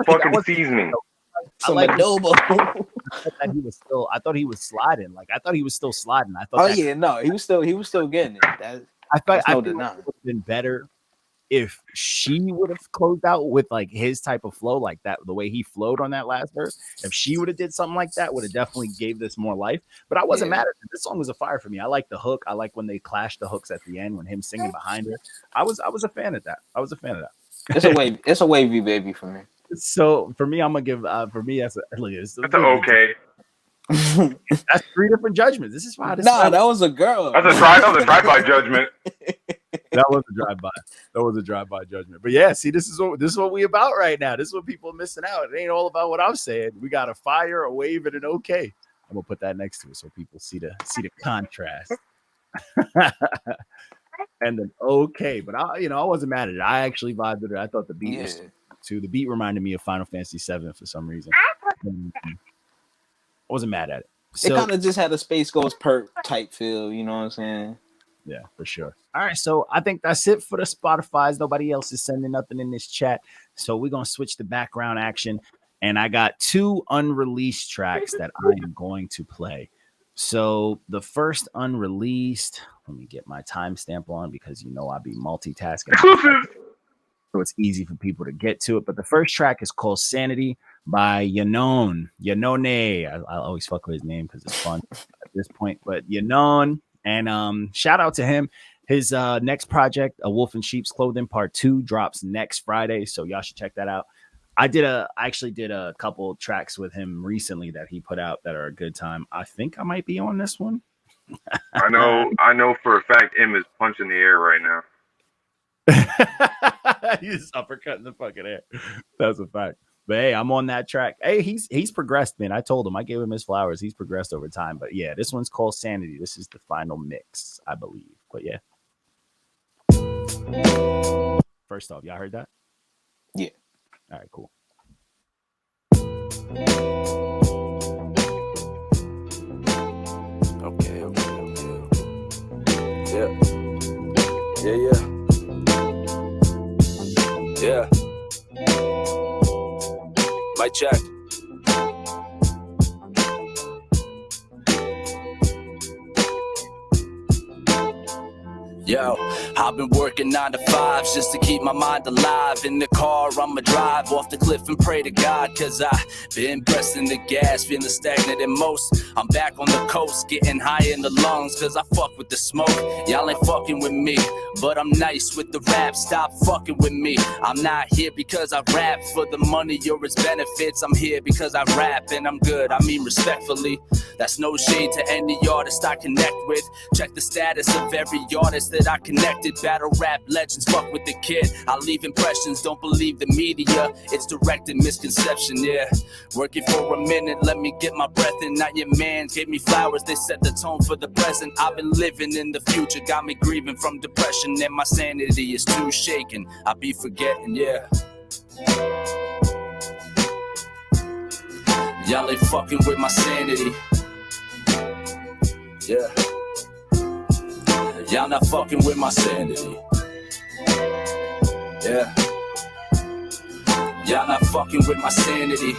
fucking seasoning. I like adobo. thought that he was still. I thought he was sliding. Like I thought he was still sliding. I thought. Oh yeah, no, he was still getting it. I That's no think it denying. would have been better if she would have closed out with like his type of flow, like that, the way he flowed on that last verse. If she would have did something like that, would have definitely gave this more life. But I wasn't mad at it. This song was a fire for me. I like the hook. I like when they clashed the hooks at the end when him singing behind her. I was a fan of that. It's a wavy baby for me. So for me, I'm gonna give for me that's an okay. That's 3 different judgments. This is why. That was a girl. That was a drive-by judgment. That was a drive-by. That was a drive-by judgment. But yeah, see, this is what we about right now. This is what people are missing out. It ain't all about what I'm saying. We got a fire, a wave, and an okay. I'm gonna put that next to it so people see the contrast. And then okay, but I wasn't mad at it. I actually vibed with it. I thought the beat was too. The beat reminded me of Final Fantasy VII for some reason. I wasn't mad at it. So, it kind of just had a Space Ghost perk type feel, you know what I'm saying? Yeah, for sure. All right, so I think that's it for the Spotify's. Nobody else is sending nothing in this chat. So we're going to switch to background action. And I got 2 unreleased tracks that I am going to play. So the first unreleased, let me get my timestamp on because I'll be multitasking. So it's easy for people to get to it. But the first track is called Sanity by Yannone. I always fuck with his name because it's fun at this point. But Yannone, and shout out to him. His next project, A Wolf in Sheep's Clothing Part 2, drops next Friday. So y'all should check that out. I actually did a couple tracks with him recently that he put out that are a good time. I think I might be on this one. I know for a fact M is punching the air right now. He's uppercutting the fucking air. That's a fact. But hey, I'm on that track. Hey, he's progressed, man. I told him, I gave him his flowers. He's progressed over time. But yeah, this one's called Sanity. This is the final mix, I believe. But yeah. First off, y'all heard that? Yeah. All right, cool. Okay. Yeah. Mic check. Yo, I've been working 9 to 5 just to keep my mind alive. In the car, I'ma drive off the cliff and pray to God, cause I been pressing the gas, feeling stagnant and most. I'm back on the coast, getting high in the lungs, cause I fuck with the smoke. Y'all ain't fucking with me, but I'm nice with the rap. Stop fucking with me. I'm not here because I rap for the money or its benefits. I'm here because I rap and I'm good, I mean respectfully. That's no shade to any artist I connect with. Check the status of every artist that I connected. Battle rap legends, fuck with the kid. I leave impressions, don't believe the media. It's directed misconception, yeah. Working for a minute, let me get my breath in. Not your man, gave me flowers, they set the tone for the present. I've been living in the future, got me grieving from depression. And my sanity is too shaken, I be forgetting, yeah. Y'all ain't fucking with my sanity. Yeah. Y'all not fucking with my sanity. Yeah. Y'all not fucking with my sanity.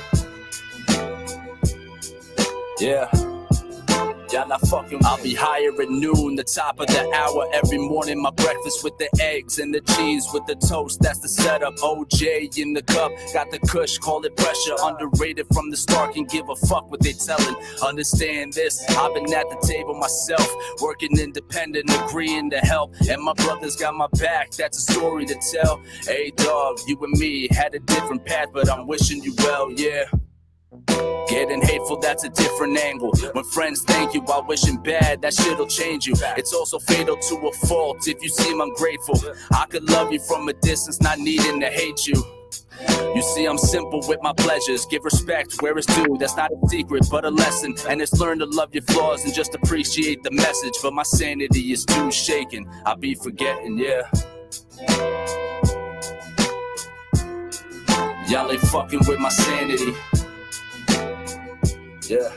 Yeah. Y'all not fucking. I'll be higher at noon, the top of the hour every morning. My breakfast with the eggs and the cheese with the toast. That's the setup. OJ in the cup, got the kush, call it pressure. Underrated from the start, can give a fuck what they telling. Understand this, I've been at the table myself, working independent, agreeing to help. And my brothers got my back, that's a story to tell. Hey dog, you and me had a different path, but I'm wishing you well, yeah. Getting hateful, that's a different angle. When friends thank you while wishing bad, that shit'll change you. It's also fatal to a fault if you seem ungrateful. I could love you from a distance, not needing to hate you. You see, I'm simple with my pleasures. Give respect where it's due, that's not a secret, but a lesson. And it's learn to love your flaws and just appreciate the message. But my sanity is too shaken, I be forgetting, yeah. Y'all ain't fucking with my sanity. Yeah.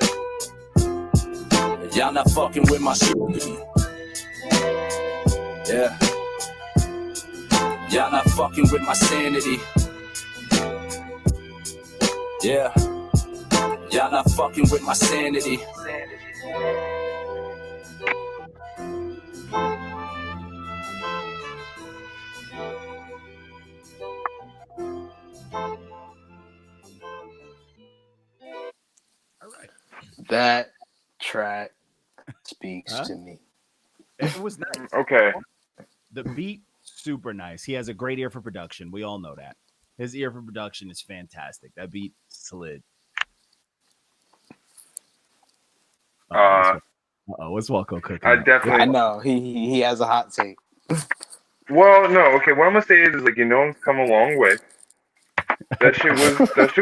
Y'all not fucking with my sanity. Yeah. Y'all not fucking with my sanity. Yeah. Y'all Y'all not fucking with my sanity. That track speaks to me. It was nice. Okay. The beat, super nice. He has a great ear for production. We all know that. His ear for production is fantastic. That beat slid. What's Walko cooking? I know he has a hot take. Well, no, okay. What I'm gonna say is like, it's come a long way. That shit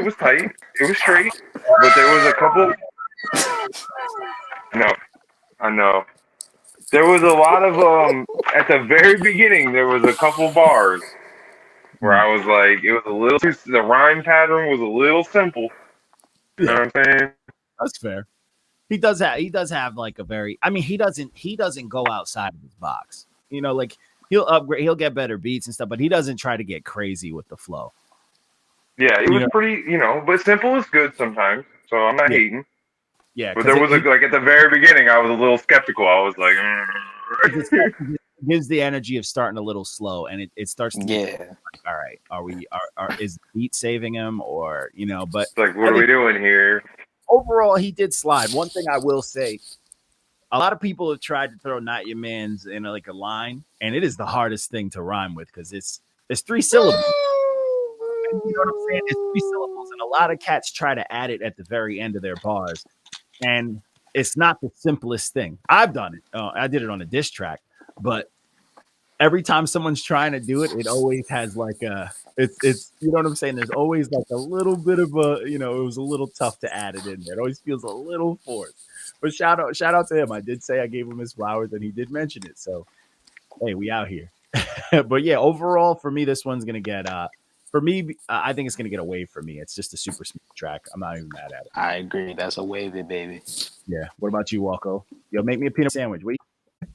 was tight. It was straight, but there was a couple. No, I know. There was a lot of at the very beginning. There was a couple bars where I was like, it was a little too. The rhyme pattern was a little simple. You know what I'm saying? That's fair. He does have like a very. I mean, he doesn't go outside of his box. Like he'll upgrade, he'll get better beats and stuff, but he doesn't try to get crazy with the flow. Yeah, it was pretty, but simple is good sometimes. So I'm not hating. Yeah, but there was like at the very beginning, I was a little skeptical. I was like, it gives the energy of starting a little slow, and it starts to get like, all right, is the beat saving him, or but like, what are we doing here? Overall, he did slide. One thing I will say, a lot of people have tried to throw "Not Your Man's" in like a line, and it is the hardest thing to rhyme with because it's 3 syllables. You know what I'm saying? It's 3 syllables, and a lot of cats try to add it at the very end of their bars, and it's not the simplest thing. I've done it. I did it on a diss track, but every time someone's trying to do it, it always has like it's you know what I'm saying? There's always like a little bit of it was a little tough to add it in there. It always feels a little forced. But shout out to him. I did say I gave him his flowers, and he did mention it. So hey, we out here. But yeah, overall for me, this one's gonna get for me, I think it's going to get a wave for me. It's just a super smooth track. I'm not even mad at it. I agree. That's a wavy, baby. Yeah. What about you, Walko? Yo, make me a peanut sandwich.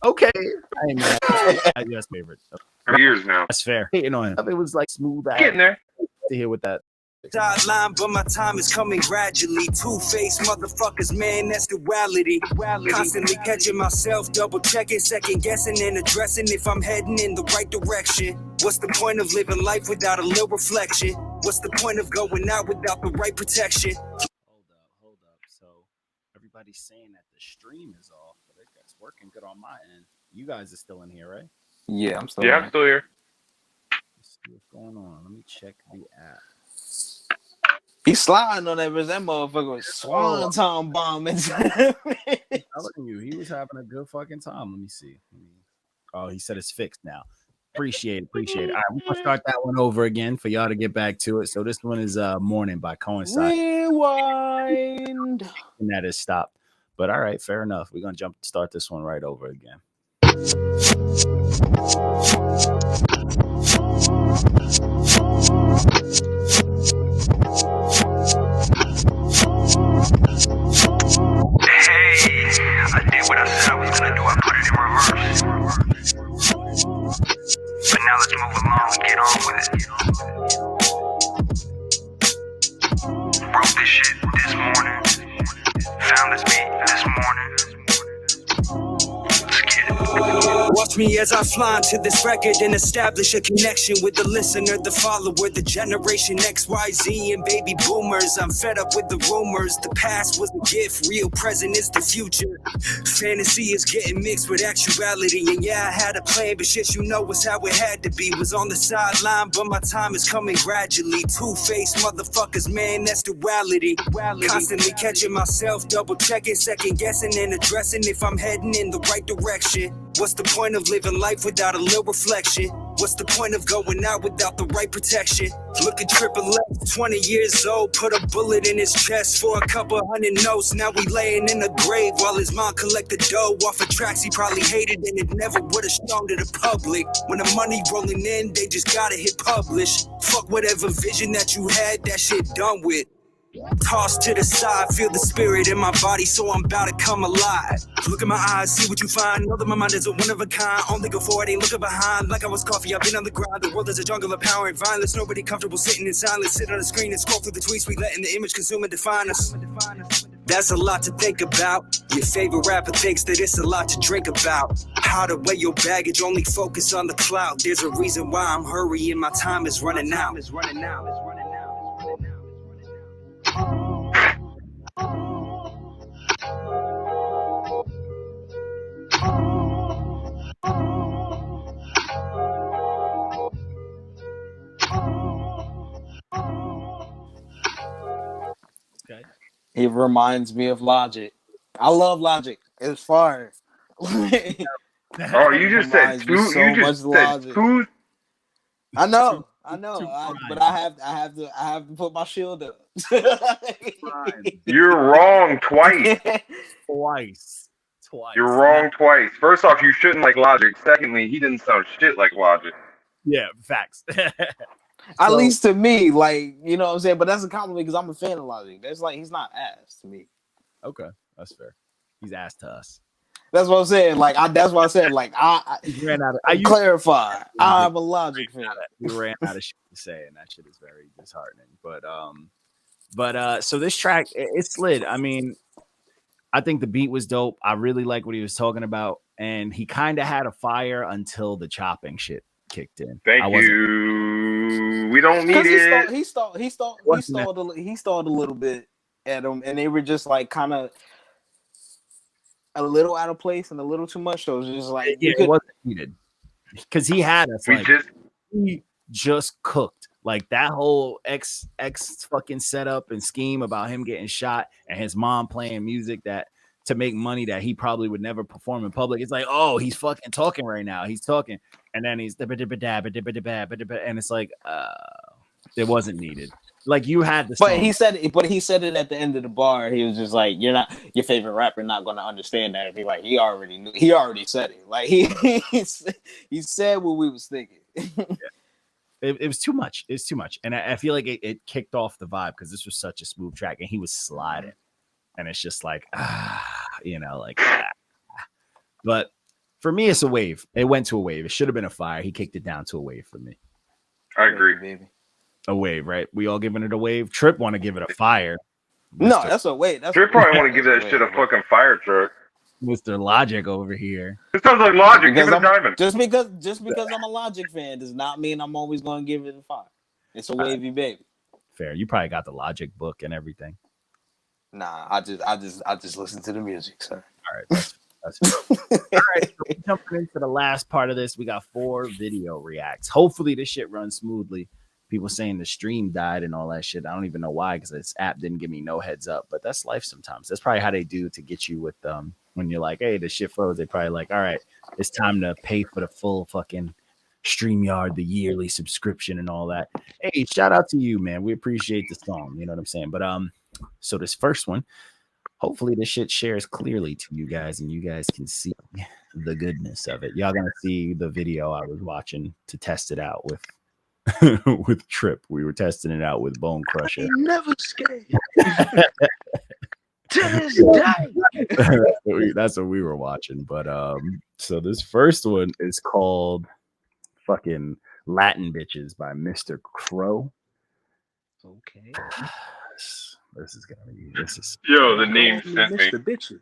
Okay. I ain't mad. That's favorite. Years now. That's fair. Hating on him. It was like smooth. Getting there. To hear with that. Sideline, but my time is coming gradually. Two-faced motherfuckers, man, that's duality. Constantly catching myself, double checking, second guessing, and addressing if I'm heading in the right direction. What's the point of living life without a little reflection? What's the point of going out without the right protection? Hold up. So everybody's saying that the stream is off, but it's working good on my end. You guys are still in here, right? Yeah, I'm still here. I'm still here. Let's see what's going on. Let me check the app. He's sliding on that, but that motherfucker was swanton bombing. I'm telling you, he was having a good fucking time. Let me see. Oh, he said it's fixed now. Appreciate it. All right, we're gonna start that one over again for y'all to get back to it. So this one is Morning by Coincide. Rewind. And that is stopped. But all right, fair enough. We're gonna start this one right over again. I did what I said I was gonna do. I put it in reverse. But now let's move along and get on with it. Wrote this shit this morning. Found this beat this morning. Let's get it. Watch me as I fly into this record and establish a connection with the listener, the follower, the generation X, Y, Z, and baby boomers. I'm fed up with the rumors. The past was a gift, real present is the future. Fantasy is getting mixed with actuality. And yeah, I had a plan, but shit, was how it had to be. Was on the sideline, but my time is coming gradually. Two-faced motherfuckers, man, that's duality. Constantly catching myself, double checking, second guessing, and addressing if I'm heading in the right direction. What's the point of living life without a little reflection? What's the point of going out without the right protection? Look at Triple X, 20 years old, put a bullet in his chest for a couple hundred notes. Now we laying in the grave while his mom collected dough off of tracks he probably hated and it never would have shown to the public. When the money rolling in, they just gotta hit publish. Fuck whatever vision that you had, that shit done with. Tossed to the side, feel the spirit in my body, so I'm about to come alive. Look in my eyes, see what you find. Know that my mind is a one of a kind. Only go forward, ain't looking behind. Like I was coffee, I've been on the grind. The world is a jungle of power and violence. Nobody comfortable sitting in silence. Sit on the screen and scroll through the tweets. We letting the image consume and define us. That's a lot to think about. Your favorite rapper thinks that it's a lot to drink about. How to weigh your baggage, only focus on the cloud. There's a reason why I'm hurrying, my time is running out. It reminds me of Logic. I love Logic. It's fire. Oh, you just said two. You just said two. I know, but I have to put my shield up. You're wrong twice. Twice. You're wrong twice. First off, you shouldn't like Logic. Secondly, he didn't sound shit like Logic. Yeah, facts. At least to me, like, you know what I'm saying? But that's a compliment because I'm a fan of Logic. That's like, he's not ass to me. Okay, that's fair. He's ass to us. That's what I'm saying. Like, that's what I said. Like, I ran out of. Clarify. I'm a Logic fan. We ran out of shit to say, and that shit is very disheartening. But so this track, it slid. I mean, I think the beat was dope. I really like what he was talking about, and he kind of had a fire until the chopping shit kicked in. Thank you. We don't need it. He stalled a little bit at him, and they were just like kind of a little out of place and a little too much. So it was just like it wasn't needed because he had us. He just cooked like that whole X fucking setup and scheme about him getting shot and his mom playing music that to make money that he probably would never perform in public. It's like, oh, he's fucking talking right now. He's talking, and then he's and it's like, it wasn't needed. Like you had the song. But he said it at the end of the bar. He was just like, "You're not your favorite rapper, not going to understand that." He like he already knew. He already said it. Like he said what we was thinking. It was too much. It's too much, and I feel like it kicked off the vibe because this was such a smooth track, and he was sliding, and it's just like But for me, it's a wave. It went to a wave. It should have been a fire. He kicked it down to a wave for me. I agree, baby. A wave, right? We all giving it a wave. Trip want to give it a fire. No, that's a wave. Trip probably want to give that shit a fucking fire truck. Mr. Logic over here. It sounds like Logic. Give it a diamond. Just because I'm a Logic fan does not mean I'm always going to give it a fire. It's a wavy baby. Fair. You probably got the Logic book and everything. Nah, I just listen to the music, sir. All right, that's all right. So jumping into the last part of this, we got 4 video reacts. Hopefully, this shit runs smoothly. People saying the stream died and all that shit. I don't even know why because this app didn't give me no heads up. But that's life sometimes. That's probably how they do to get you with when you're like, hey, the shit froze. They probably like, all right, it's time to pay for the full fucking StreamYard, the yearly subscription and all that. Hey, shout out to you, man. We appreciate the song. You know what I'm saying? But so this first one, hopefully this shit shares clearly to you guys and you guys can see the goodness of it. Y'all gonna see the video I was watching to test it out with with Trip. We were testing it out with Bone Crusher. I never scared. To this day. That's what we were watching. But so this first one is called fucking Latin Bitches by Mr. Crow. Okay. This is the name sent me. Mr. Bitches.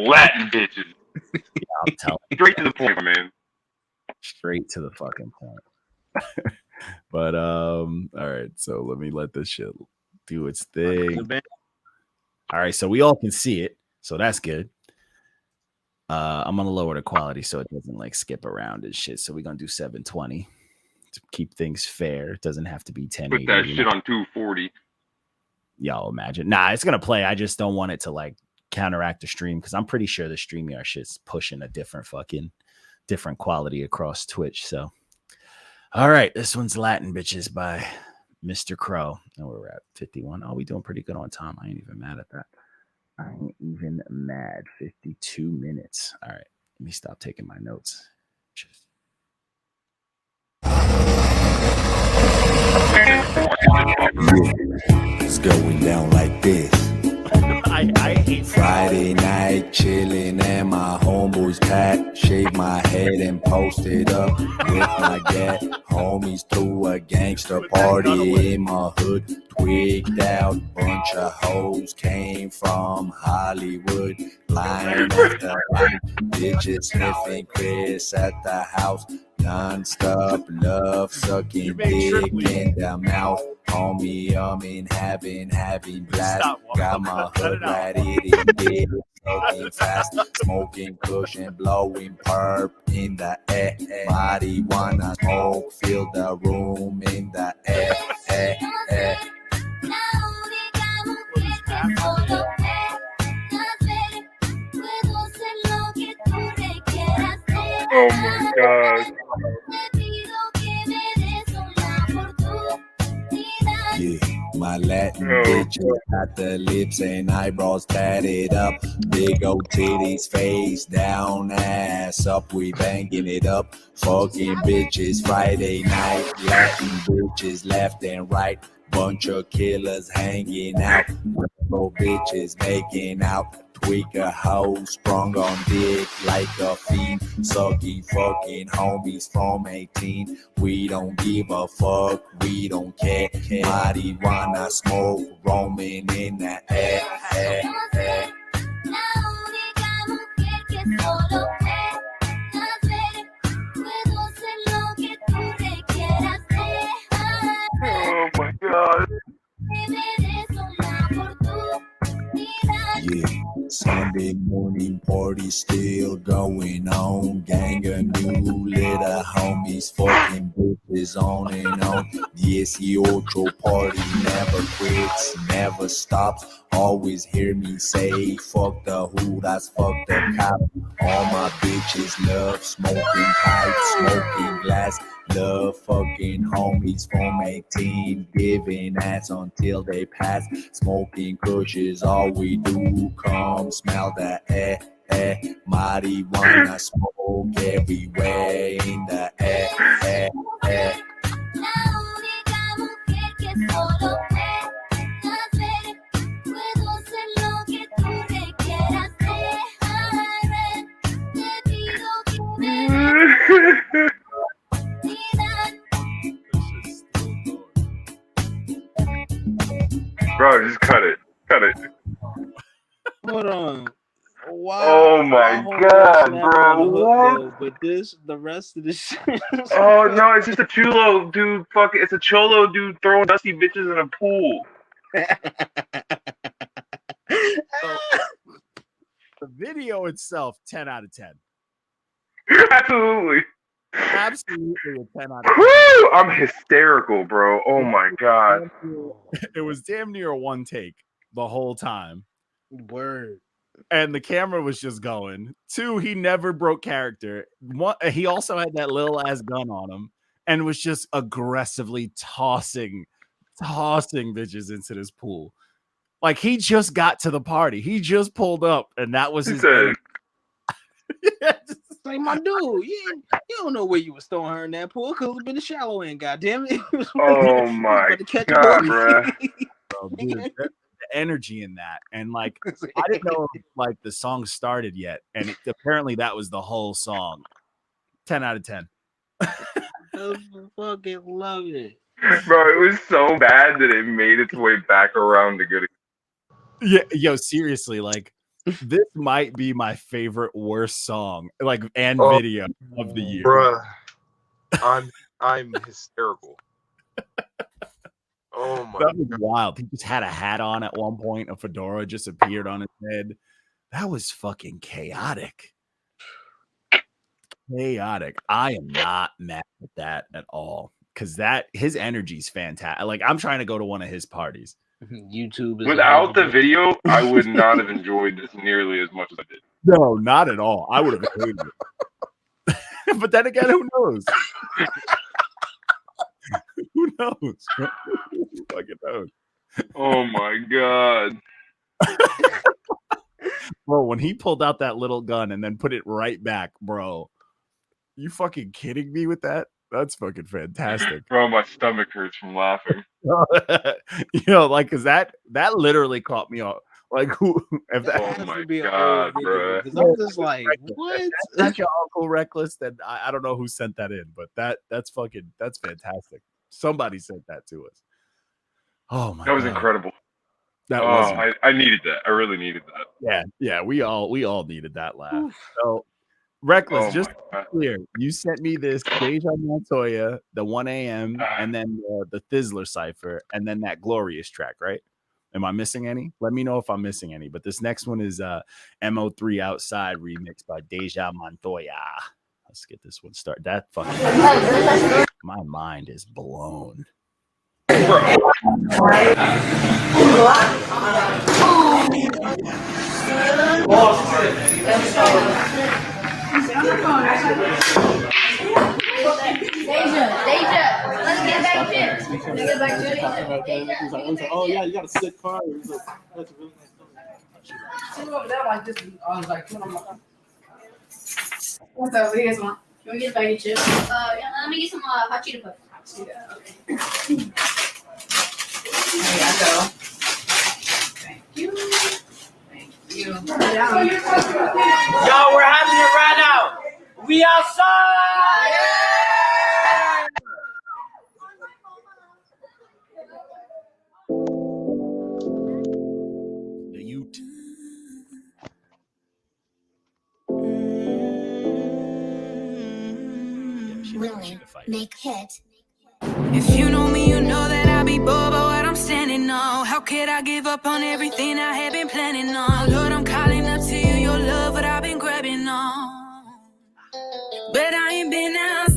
Latin bitches. Yeah, I'm telling you. Straight to the point, man. Straight to the fucking point. But all right, so let this shit do its thing. All right, so we all can see it, so that's good. I'm gonna lower the quality so it doesn't like skip around and shit. So we're gonna do 720 to keep things fair. It doesn't have to be 1080. Put that shit on 240. Y'all imagine? Nah, it's gonna play. I just don't want it to like counteract the stream because I'm pretty sure the StreamYard shit's pushing a different quality across Twitch. So, all right, this one's Latin Bitches by Mr. Crow, and we're at 51. Oh, we doing pretty good on time. I ain't even mad at that. I ain't even mad. 52 minutes. All right, let me stop taking my notes. It's going down like this. I I hate Friday night chilling and my homeboys packed. Shave my head and post it up with my get homies through a gangster party in my hood. Twigged out, bunch of hoes came from Hollywood. Line after line, bitches sniffing Chris at the house. Non-stop love, sucking dick in the mouth. Homie, having blast. Got my hood right eating dick, smoking fast, smoking kush and blowing perp in the air. Marijuana smoke, fill the room in the air. Oh my god. Yeah, my Latin bitches got the lips and eyebrows tatted up. Big old titties, face down, ass up. We banging it up. Fucking bitches Friday night. Latin bitches left and right. Bunch of killers hanging out. Rainbow bitches making out. Tweak a hoe, sprung on dick like a fiend. Sucky fucking homies from 18. We don't give a fuck, we don't care. Marijuana smoke, roaming in the air. Oh my god. Yeah, Sunday morning party still going on. Gang of new little homies, fucking bitches on and on. The 18 party never quits, never stops. Always hear me say, fuck the hoodas, fuck the cop. All my bitches love smoking pipe, smoking glass. Love fucking homies from 18, giving ass until they pass. Smoking kush is all we do. Come smell the air. Marijuana smoke everywhere in the air. Bro, just cut it. Cut it. Hold on. Wow. Oh my god, bro. What? But the rest of the shit. Oh no, it's just a chulo dude. It's a cholo dude throwing dusty bitches in a pool. The video itself, 10 out of 10. Absolutely. Absolutely a 10 out of 10. Woo! I'm hysterical, bro. Oh my god. It was damn near a one take the whole time. Word. And the camera was just going. 2, he never broke character. 1, he also had that little ass gun on him and was just aggressively tossing bitches into this pool. Like he just got to the party. He just pulled up and that was his Like, my dude, you don't know where you was throwing her in that pool. Could have been a shallow end, goddamn it. Oh my god, bro. Dude, the energy in that, and like I didn't know if, like the song started yet, and apparently that was the whole song. 10 out of 10. I fucking love it, bro. It was so bad that it made its way back around to good. Yeah, yo, seriously, like this might be my favorite worst song, like and video of the year. Bruh, I'm hysterical. Oh my That was wild. He just had a hat on at one point. A fedora just appeared on his head. That was fucking chaotic. Chaotic. I am not mad at that at all because his energy's fantastic. Like I'm trying to go to one of his parties. YouTube. Without the video, I would not have enjoyed this nearly as much as I did. No, not at all. I would have hated it. But then again, who knows? Who knows? Who fucking knows? Oh my god. Bro, when he pulled out that little gun and then put it right back, bro. You fucking kidding me with that? That's fucking fantastic. Bro, my stomach hurts from laughing. You know, like, cause that literally caught me Like who? If that Oh my god, bro! Because I'm just like, what? If that's not your Uncle Reckless, then I don't know who sent that in, but that's fantastic. Somebody sent that to us. Oh my! That was God. incredible. That was. I needed that. I really needed that. Yeah. We all needed that laugh. So Reckless, just clear. You sent me this Deja Montoya, the 1 a.m. and then the Thizzler Cypher, and then that Glorious track, right? Am I missing any? Let me know if I'm missing any. But this next one is MO3 Outside remix by Deja Montoya. Let's get this one started. That fucking my mind is blown. Deja, let's get back to it. Let's get back to it. He's like, oh yeah, you got a sick car. He's like, that's a really nice car. Over there like this. I was like, come on. What's up? What do you guys want? You want to get a bag of chips? Yeah, let me get some hot Cheeto puffs. Yeah, okay. There you go. Thank you. Thank you. Yo, we're having it right now. We outside. The Ute. Willing, make hit. If you know me, you know that I be bored by what I'm standing on. How could I give up on everything I have been planning on? Lord, I'm calling up to you, your love, what I've been grabbing on. But I ain't been outside,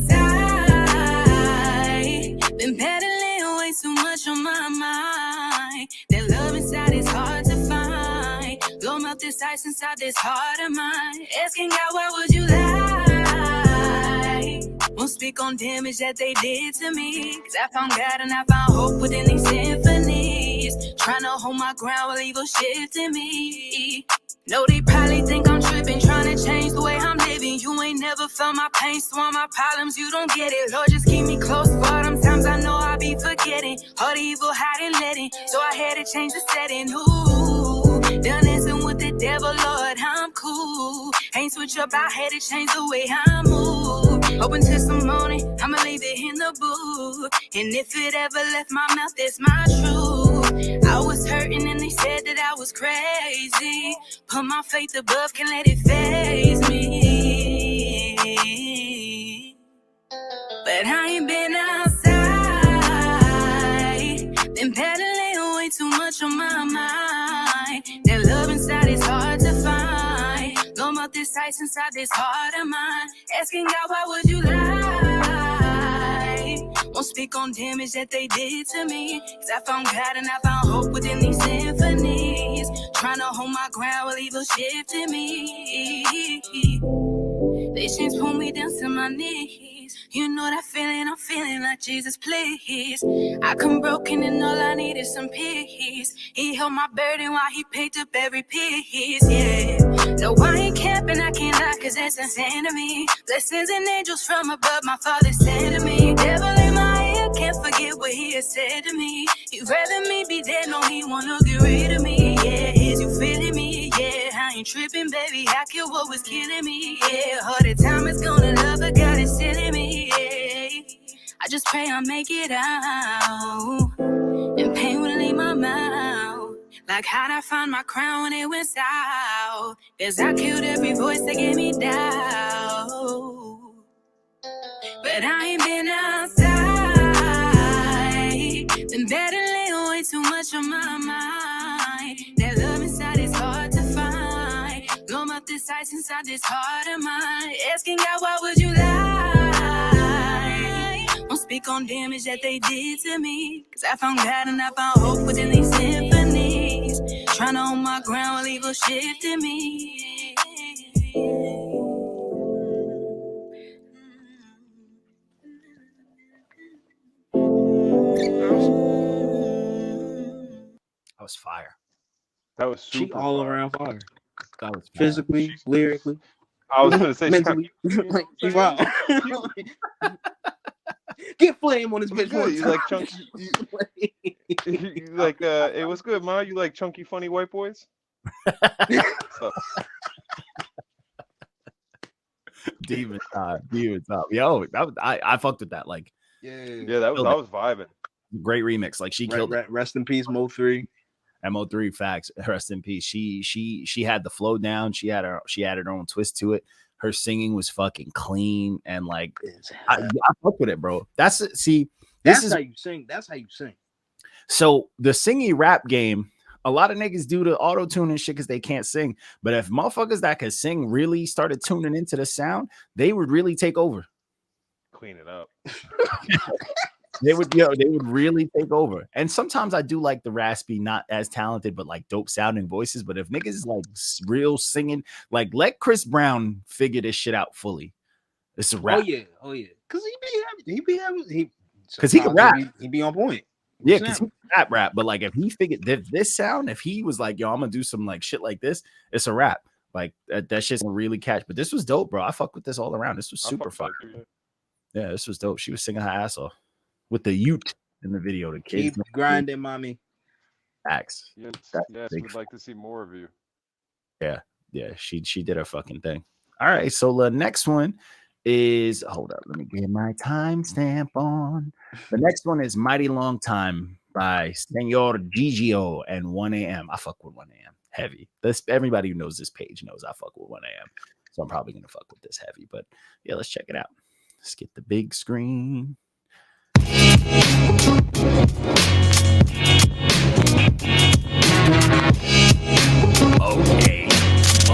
been pedaling way too much on my mind. That love inside is hard to find. Blow melt this ice inside this heart of mine. Asking God, why would you lie? Won't speak on damage that they did to me. Cause I found God and I found hope within these symphonies. Trying to hold my ground while evil shifting me. No, they probably think I'm tripping, trying to change the way I'm living. You ain't never felt my pain, so all my problems, you don't get it. Lord, just keep me close for all them times I know I be forgetting. All the evil hiding, letting, so I had to change the setting. Ooh, done dancing with the devil, Lord, I'm cool. Ain't switch up, I had to change the way I move. Open testimony, I'ma leave it in the booth. And if it ever left my mouth, that's my truth. I was hurting and they said that I was crazy. Put my faith above, can't let it faze me. But I ain't been outside, been pedaling way too much on my mind. That love inside is hard to find. Blow out this ice inside this heart of mine. Asking God, why would you lie? Won't speak on damage that they did to me. Cause I found God and I found hope within these symphonies. Trying to hold my ground while evil shifted me. These chains pull me down to my knees. You know that feeling, I'm feeling like Jesus, please. I come broken and all I need is some peace. He held my burden while he picked up every piece, yeah. No, I ain't camping, I can't lie, cause that's insane to me. Blessings and angels from above, my Father sent to me. Devil in my ear, can't forget what he has said to me. He'd rather me be dead, no, he wanna get rid of me, yeah. Is you feeling me, yeah. I ain't tripping, baby, I killed what was killing me, yeah. All the time is gonna love, but God is silly me, yeah. I just pray I make it out, and pain will leave my mouth. Like how'd I find my crown when it went south? Cause I killed every voice that gave me doubt. But I ain't been outside, been battling way too much on my mind. That love inside is hard to find. Blow up this ice inside this heart of mine. Asking God, why would you lie? Won't speak on damage that they did to me. Cause I found God and I found hope within these symphonies. Trying to hold my ground while evil shifted me. That was fire. That was super She all fire. around fire. That was physically, lyrically. I was gonna say mentally. Like, wow. Get flame on this bitch. Good. You like chunky? You like it was good, Ma. You like chunky, funny white boys? Demon time. Yo, I fucked with that. Like, yeah, that was vibing. Great remix. Like she killed it. Rest in peace, Mo3. Mo3, facts. Rest in peace. She had the flow down. She had her own twist to it. Her singing was fucking clean and like I fuck with it, bro. That's how you sing. That's how you sing. So the singy rap game, a lot of niggas do the auto tune and shit because they can't sing. But if motherfuckers that could sing really started tuning into the sound, they would really take over. Clean it up. They would really take over. And sometimes I do like the raspy, not as talented, but like dope sounding voices. But if niggas is like real singing, like let Chris Brown figure this shit out fully. It's a rap. Oh yeah. Because he be having because he can rap. He be on point. Yeah, because he can rap. But like if he figured this sound, if he was like, yo, I'm gonna do some like shit like this, it's a rap. Like that shit's gonna really catch. But this was dope, bro. I fuck with this all around. This was super fun. Yeah, this was dope. She was singing her ass off. With the Ute in the video, the kids keep grinding, mommy. Facts. Yes, we'd like to see more of you. Yeah, she did her fucking thing. All right, so the next one is let me get my timestamp on. The next one is Mighty Long Time by Senor Gigio and 1 a.m. I fuck with 1 a.m. heavy. Everybody who knows this page knows I fuck with 1 a.m. So I'm probably gonna fuck with this heavy, but yeah, let's check it out. Let's get the big screen.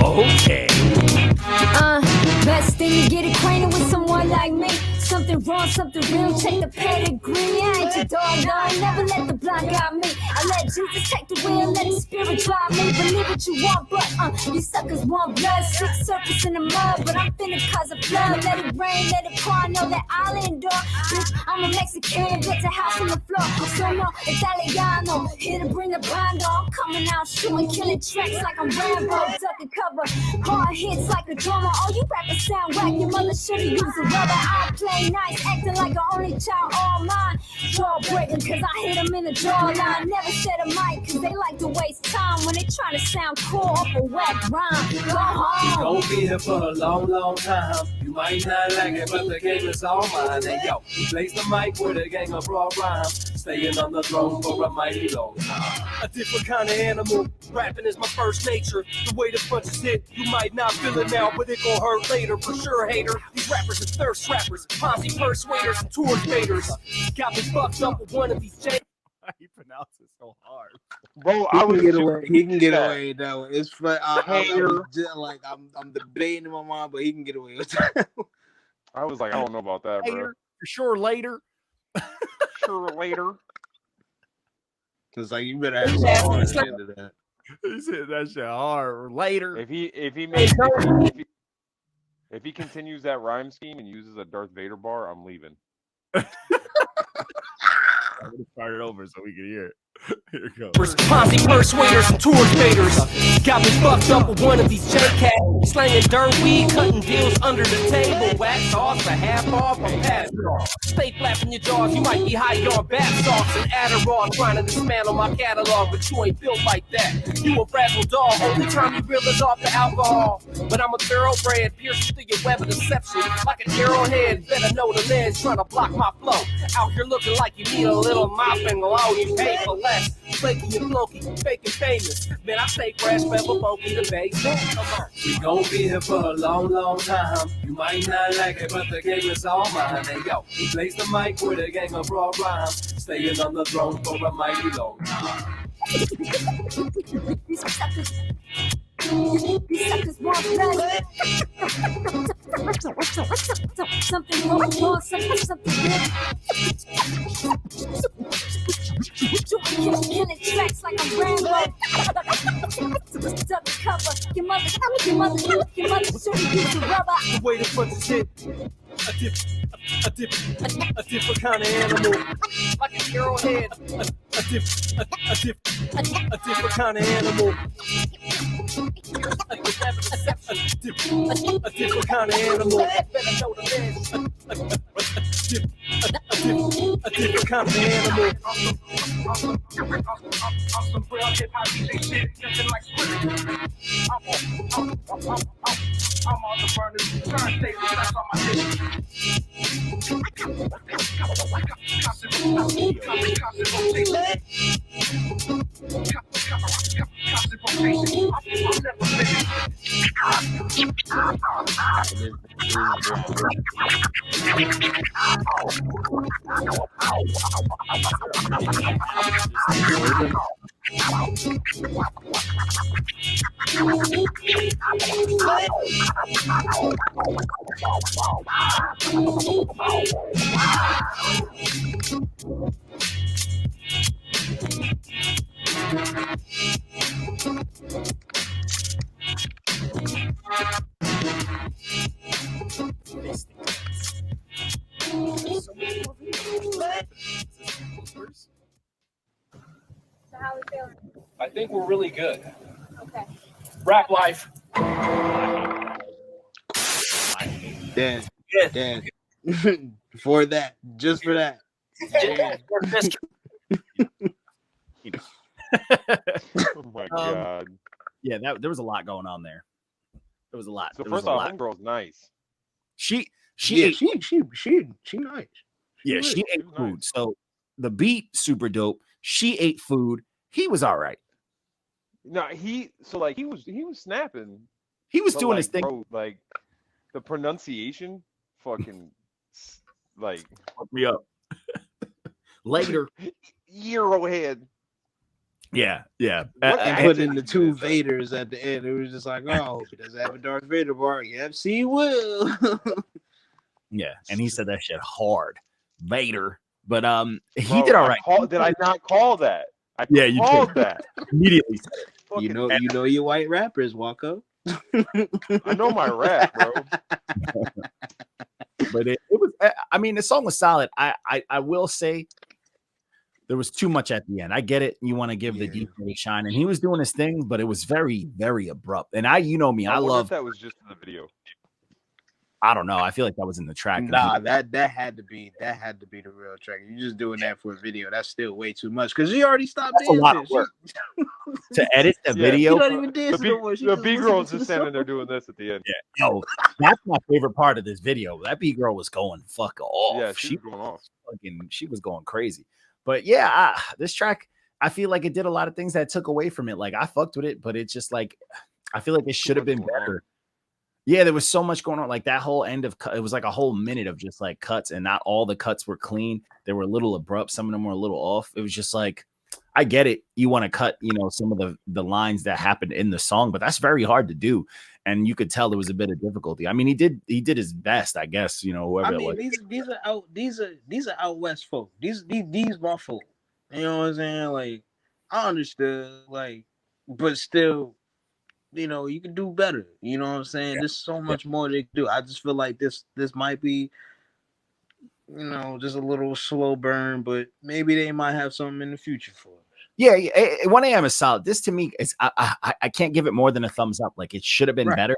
Okay. Best thing to get acquainted with someone like me. Something wrong, something real, check the pedigree. I ain't your dog, no, I never let the blind guide me. I let Jesus take the wheel, let the spirit drive me. Believe what you want, but you suckers want blood. Six surface in the mud, but I'm finna cause a flood. Let it rain, let it pour, I know that I'll endure. Bitch, I'm a Mexican, get the house on the floor. Senor, Italiano, here to bring the Vangoh. I'm coming out shooting, killing tracks like I'm Rambo. Ducking cover, hard hits like a drummer. All you rappers sound whack, your mother should've used a rubber. I play nice, acting like an only child, all mine. Jaw breaking, cause I hit them in the jawline. Never said a mic, cause they like to waste time when they try to sound cool off a whack rhyme. Go home. Gon' be here for a long, long time. You might not like it, but the game is all mine. And yo, we blaze the mic with a gang of raw rhymes. Staying on the throne for a mighty long time. A different kind of animal. Rapping is my first nature. The way the punches hit, you might not feel it now, but it gon' hurt later. For sure, hater. These rappers are thirst rappers. Posse persuaders and tour invaders. Got me fucked up with one of these J. He pronounces so hard, bro. He can get away though. It's for I'm debating in my mind, but he can get away with that. I was like, I don't know about that, bro. For sure, later. Sure, later. It's like you better have some hard shit to that. He said that shit hard. Later. If he continues that rhyme scheme and uses a Darth Vader bar, I'm leaving. I'm gonna start it over so we can hear it. Here it goes. Posse persuaders and tour invaders. Got me fucked up with one of these J-Cats. Slanging dirt weed, cutting deals under the table. Wax off for half off, I'm past off. Stay flapping your jaws, you might be high on bath salts and Adderall. Trying to dismantle my catalog, but you ain't built like that. You a fragile dog, only time you reel is off the alcohol. But I'm a thoroughbred, piercing through your web of deception. Like an arrowhead, better know the lens trying to block my flow. Out here looking like you need a little mopping low, you pay for less. Flaky and flunky, fake and famous. Man, I stay fresh, forever funky the bass. Come on. We gon' be here for a long, long time. You might not like it, but the game is all mine. And yo, we blaze the mic with a gang of raw rhymes. Staying on the throne for a mighty long time. These suckers want blood. Something wrong, something real. Killing tracks like I'm Rambo. Duck cover. Your mother should've used a rubber. The way the punches hit. A different kind of animal. Like an arrowhead. A different kind of animal. A different kind of animal. Better know the man. A different kinds of animals. I'm some real hip hop DJ shit, nothing like script. I'm on the burners, turntable, that's on my dick. So how we feeling? I think we're really good. Okay. Rap life. Dan. For that. Just for that. Oh my god. Yeah, there was a lot going on there. There was a lot. So There was first a off, lot. Homegirl's nice. She She ate, nice. yeah, she ate food. So the beat super dope. She ate food. He was all right. No, he was snapping. He was but, doing his thing. Bro, like the pronunciation, fucking like fuck me up. Later. Arrowhead. Yeah. And put in the two Vaders at the end. It was just like, oh, he doesn't have a Darth Vader bar. Yep, see, will. Yeah, and he said that shit hard, Vader. But he Bro, did all right. Did I not call that? You called did. that Immediately said it. You know your white rappers, Walko. I know my rap, bro. But it was. I mean, the song was solid. I will say there was too much at the end. I get it. You want to give the DJ a shine, and he was doing his thing, but it was very, very abrupt. And you know me, I wonder love. if that was just in the video. I don't know. I feel like that was in the track. Nah, that had to be the real track. You're just doing that for a video. That's still way too much because she already stopped That's dancing. a lot of work. To edit the video. She don't even dance no more. The B girl's just standing there doing this at the end. Yeah, yo, that's my favorite part of this video. That B girl was going fuck off. Yeah, she was going off. She was going crazy. But yeah, this track, I feel like it did a lot of things that took away from it. Like I fucked with it, but it's just like I feel like it should have been better. Yeah, there was so much going on. Like that whole end of it was like a whole minute of just like cuts, and not all the cuts were clean. They were a little abrupt. Some of them were a little off. It was just like, I get it. You want to cut, some of the lines that happened in the song, but that's very hard to do. And you could tell there was a bit of difficulty. I mean, he did his best, I guess. Whoever. I mean, these are out west folk. These my folk. You know what I'm saying? Like, I understood. Like, but still. You can do better. You know what I'm saying? There's so much more they can do. I just feel like this might be, just a little slow burn, but maybe they might have something in the future for us. Yeah, 1 a.m. is solid. This to me is I can't give it more than a thumbs up. Like it should have been better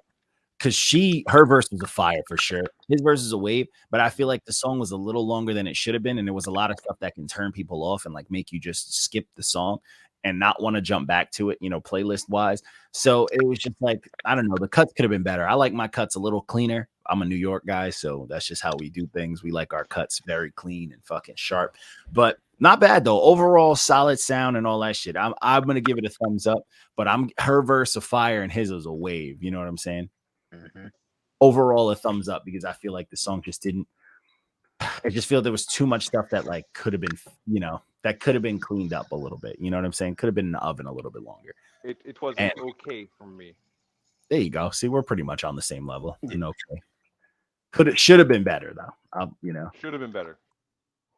because her verse was a fire for sure. His verse is a wave, but I feel like the song was a little longer than it should have been, and there was a lot of stuff that can turn people off and like make you just skip the song and not want to jump back to it, playlist wise. So it was just like, I don't know, the cuts could have been better. I like my cuts a little cleaner. I'm a New York guy, so that's just how we do things. We like our cuts very clean and fucking sharp, but not bad though. Overall, solid sound and all that shit. I'm going to give it a thumbs up, but her verse a fire and his was a wave. You know what I'm saying? Mm-hmm. Overall, a thumbs up because I feel like the song just didn't, I just feel there was too much stuff that like could have been, that could have been cleaned up a little bit. You know what I'm saying? Could have been in the oven a little bit longer. It wasn't okay for me. There you go. See, we're pretty much on the same level. Okay. Should have been better though. Should have been better.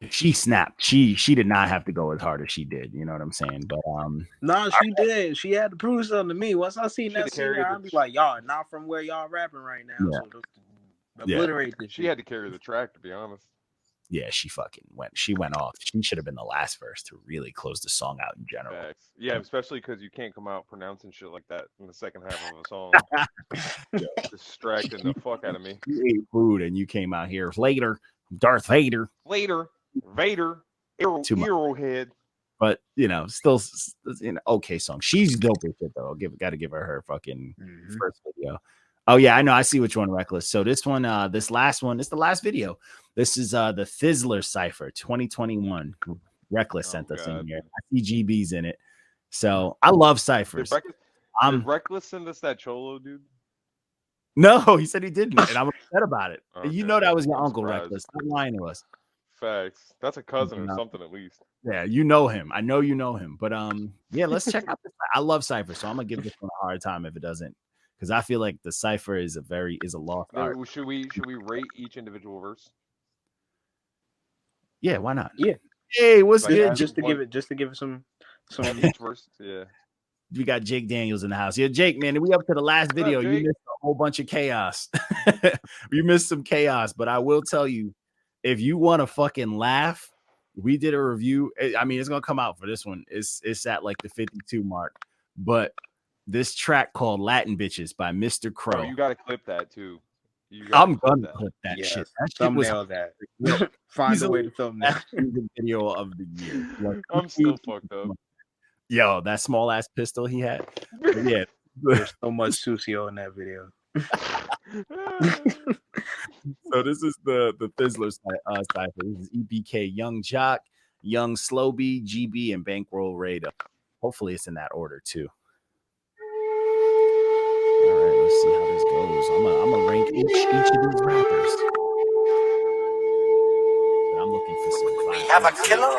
She snapped. She did not have to go as hard as she did. You know what I'm saying? But no, she did. She had to prove something to me. Once I seen that scene, I'd be like, y'all not from where y'all rapping right now. Yeah. So obliterate this. She had to carry the track, to be honest. Yeah, she went off. She should have been the last verse to really close the song out in general. Facts. Yeah, especially because you can't come out pronouncing shit like that in the second half of a song. Distracting the fuck out of me. You ate food and you came out here later, Darth Vader. Vader. Arrowhead. But still, okay song. She's dope as shit though. Got to give her fucking first video. Oh yeah, I know. I see which one, Reckless. So this one, this last one, it's the last video. This is the Thizzler Cypher 2021. Reckless sent us in here. I see GB's in it. So I love ciphers. Did Reckless send us that Cholo, dude? No, he said he didn't, and I'm upset about it. Okay. You know that was your uncle, surprised. Reckless. Stop lying to us. Facts. That's a cousin or something at least. Yeah, you know him. I know you know him. But yeah, let's check out this. I love Cypher, so I'm gonna give this one a hard time if it doesn't, because I feel like the Cypher is a lost art. Should we rate each individual verse? Yeah, why not? Yeah. Hey, what's good? Just to give it some each verse. Yeah. We got Jake Daniels in the house. Yeah, Jake, man, we up to the last video. You missed a whole bunch of chaos. You missed some chaos, but I will tell you, if you want to fucking laugh, we did a review. I mean, it's gonna come out for this one. It's at like the 52 mark, but this track called Latin Bitches by Mr. Crow. Oh, you gotta clip that too. I'm gonna clip that shit. That shit was that. Find a way to film that. The video of the year. Like, I'm still fucked up. Yo, that small ass pistol he had. But yeah, there's so much Susio in that video. So this is the Thizzler cypher. This is EBK, Young Jock, Young Slo-Be, GB, and Bankroll RaeDoe. Hopefully it's in that order too. All right, let's see how this goes. I'm gonna rank each of these rappers. But I'm looking for some. We have a killer.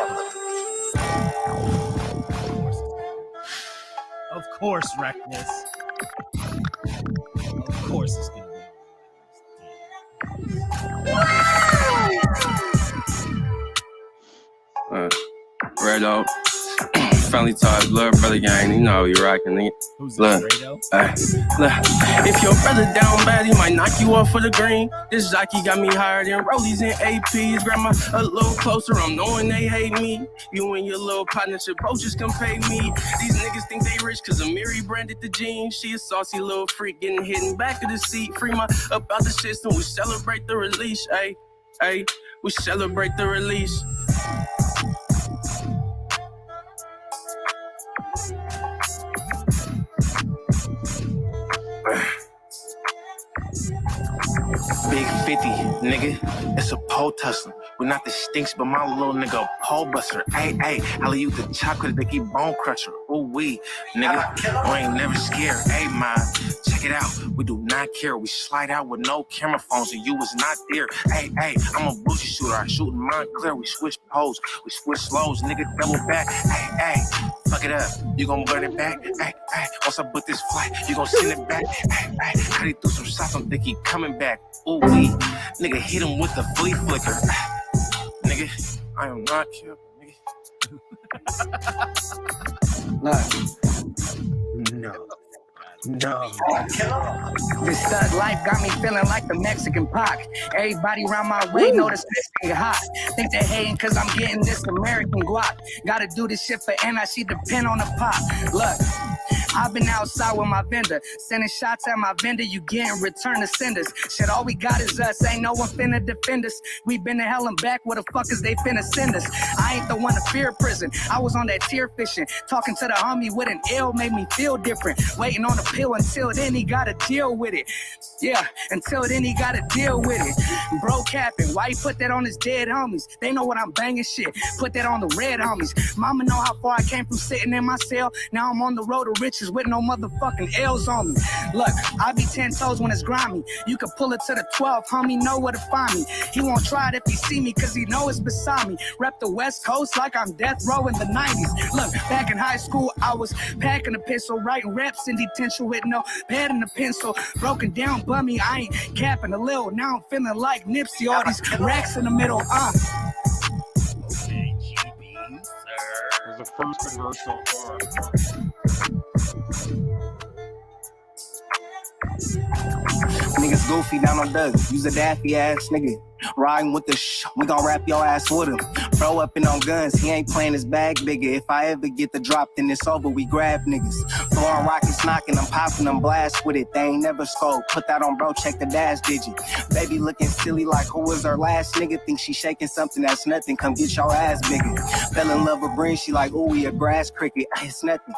Of course, Reckless. Of course it's gonna be. RaeDoe, Family Ties, Blood Brother Gang, you know you rockin' it. Who's look, RaeDoe? Look, if your brother down bad, he might knock you off for the green. This jockey got me higher than rollies and APs. Grandma a little closer, I'm knowing they hate me. You and your little partnership both just come pay me. These niggas think they rich cause Amiri branded the jeans. She a saucy little freak getting hit in back of the seat. Free my up out the system, we celebrate the release. Ay, we celebrate the release. Big 50, nigga, it's a pole tussler. We're not the stinks, but my little nigga a pole buster. Ay, alley you the chocolate, they keep bone crusher. Ooh wee, nigga, I ain't never scared. Ay, man, check it out. We do not care. We slide out with no camera phones, and you was not there. Ay, I'm a bougie shooter. I shoot mine clear. We switch poles, we switch slows, nigga, double back. Ay, fuck it up. You gon' burn it back. Ay, once I put this flight, you gon' send it back. Ay, how he threw some shots, don't think he coming back. Ooh wee, nigga, hit him with the flea flicker. Nigga, I am not killed, nigga. No. This thug life got me feeling like the Mexican Pac. Everybody around my way know this thing hot. Think they hating cause I'm getting this American guap. Gotta do this shit for NIC, depend on the pop. Look, I've been outside with my vendor, sending shots at my vendor, you getting return to senders. Shit, all we got is us, ain't no one finna defend us. We been to hell and back, where the fuck is they finna send us? I ain't the one to fear prison, I was on that tier fishing. Talking to the homie with an L made me feel different. Waiting on the pill until then he gotta deal with it. Yeah, until then he gotta deal with it. Bro capping, why he put that on his dead homies? They know what I'm banging shit, put that on the red homies. Mama know how far I came from sitting in my cell. Now I'm on the road to riches with no motherfucking L's on me. Look, I be 10 toes when it's grimy. You can pull it to the 12, homie, know where to find me. He won't try it if he see me, cause he know it's beside me. Rep the West Coast like I'm death row in the 90s. Look, back in high school, I was packing a pistol, writing raps in detention with no pad and a pencil. Broken down bummy, I ain't capping a little. Now I'm feeling like Nipsey, all these racks in the middle, Okay, GB, sir. There's the first verse so far. Niggas goofy down on Doug. Use a daffy ass nigga. Riding with the we gon' wrap your ass with him. Bro up and on guns, he ain't playing his bag bigger. If I ever get the drop, then it's over, we grab niggas. Throwing rockets, knocking them, popping them, blast with it. They ain't never scope. Put that on bro, check the dash digit. Baby looking silly like who was her last nigga? Think she shaking something that's nothing, come get your ass bigger. Fell in love with Breen, she like, ooh, we a grass cricket. It's nothing.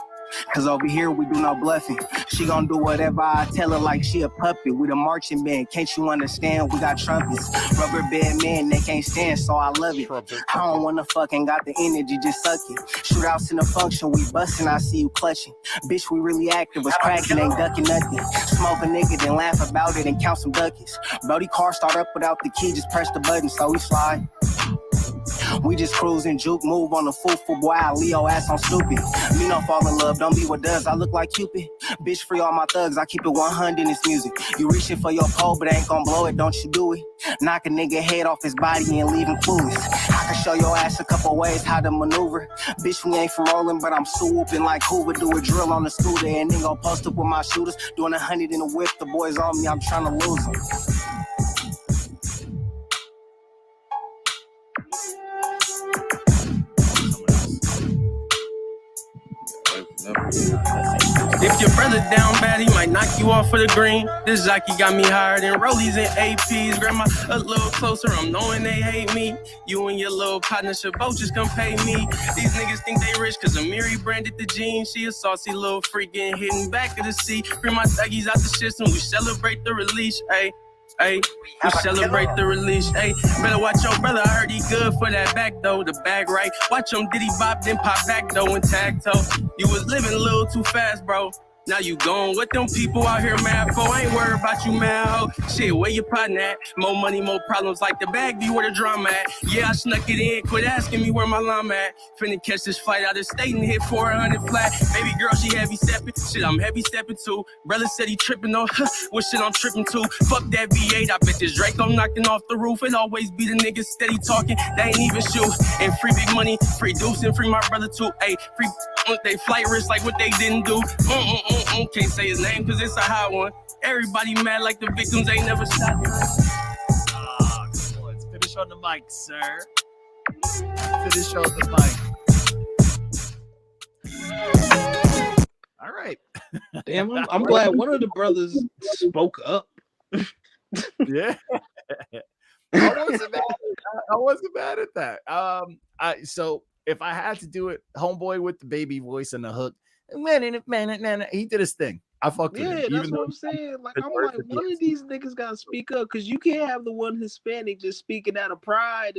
Cause over here we do no bluffing. She gon' do whatever I tell her like she a puppet. We the marching band, can't you understand? We got trumpets. Rubber band men, they can't stand, so I love it. I don't wanna fucking got the energy, just suck it. Shootouts in the function, we bustin', I see you clutching. Bitch, we really active, was cracking, ain't ducking nothing. Smoke a nigga, then laugh about it and count some duckies. Brody car start up without the key, just press the button, so we slide. We just cruising, juke, move on the fool, boy, I Leo ass on stupid. Me no fall in love, don't be what does, I look like Cupid. Bitch, free all my thugs, I keep it 100 in this music. You reaching for your pole, but ain't gon' blow it, don't you do it. Knock a nigga head off his body and leave him clueless. I can show your ass a couple ways how to maneuver. Bitch, we ain't from rolling, but I'm swooping like Hoover. Do a drill on the scooter and then go post up with my shooters. Doing 100 in the whip, the boys on me, I'm trying to lose them. If your brother down bad, he might knock you off for the green. This jockey got me higher than rollies and APs. Grandma a little closer, I'm knowing they hate me. You and your little partnership both just come pay me. These niggas think they rich cause Amiri branded the jeans. She a saucy little freak getting hidden back of the sea. Bring my thuggies out the system, we celebrate the release, ayy. Hey, we celebrate the release. Hey, better watch your brother. I heard he good for that back though. The bag right. Watch him diddy bop, then pop back though and tag toe. You was living a little too fast, bro. Now you gone. What them people out here mad for? I ain't worried about you, man. Ho. Shit, where your partner at? More money, more problems. Like the bag be where the drama at. Yeah, I snuck it in. Quit asking me where my llama at. Finna catch this flight out of state and hit 400 flat. Baby girl, she heavy stepping. Shit, I'm heavy stepping too. Brother said he tripping on. What shit I'm tripping too? Fuck that V8. I bet this Draco knocking off the roof. It always be the niggas steady talking. They ain't even shoot. And free big money, free Deuce and free my brother too. Hey, free they flight risk like what they didn't do. Can't say his name cause it's a hot one. Everybody mad like the victims ain't never shot. Let's finish on the mic, sir. Finish on the mic. All right. Damn, I'm glad one of the brothers spoke up. Yeah. I wasn't mad at that. So if I had to do it, homeboy with the baby voice and the hook, man, he did his thing. I fucked with him. Yeah, that's what I'm saying. Like, I'm like, one of these niggas gotta speak up because you can't have the one Hispanic just speaking out of pride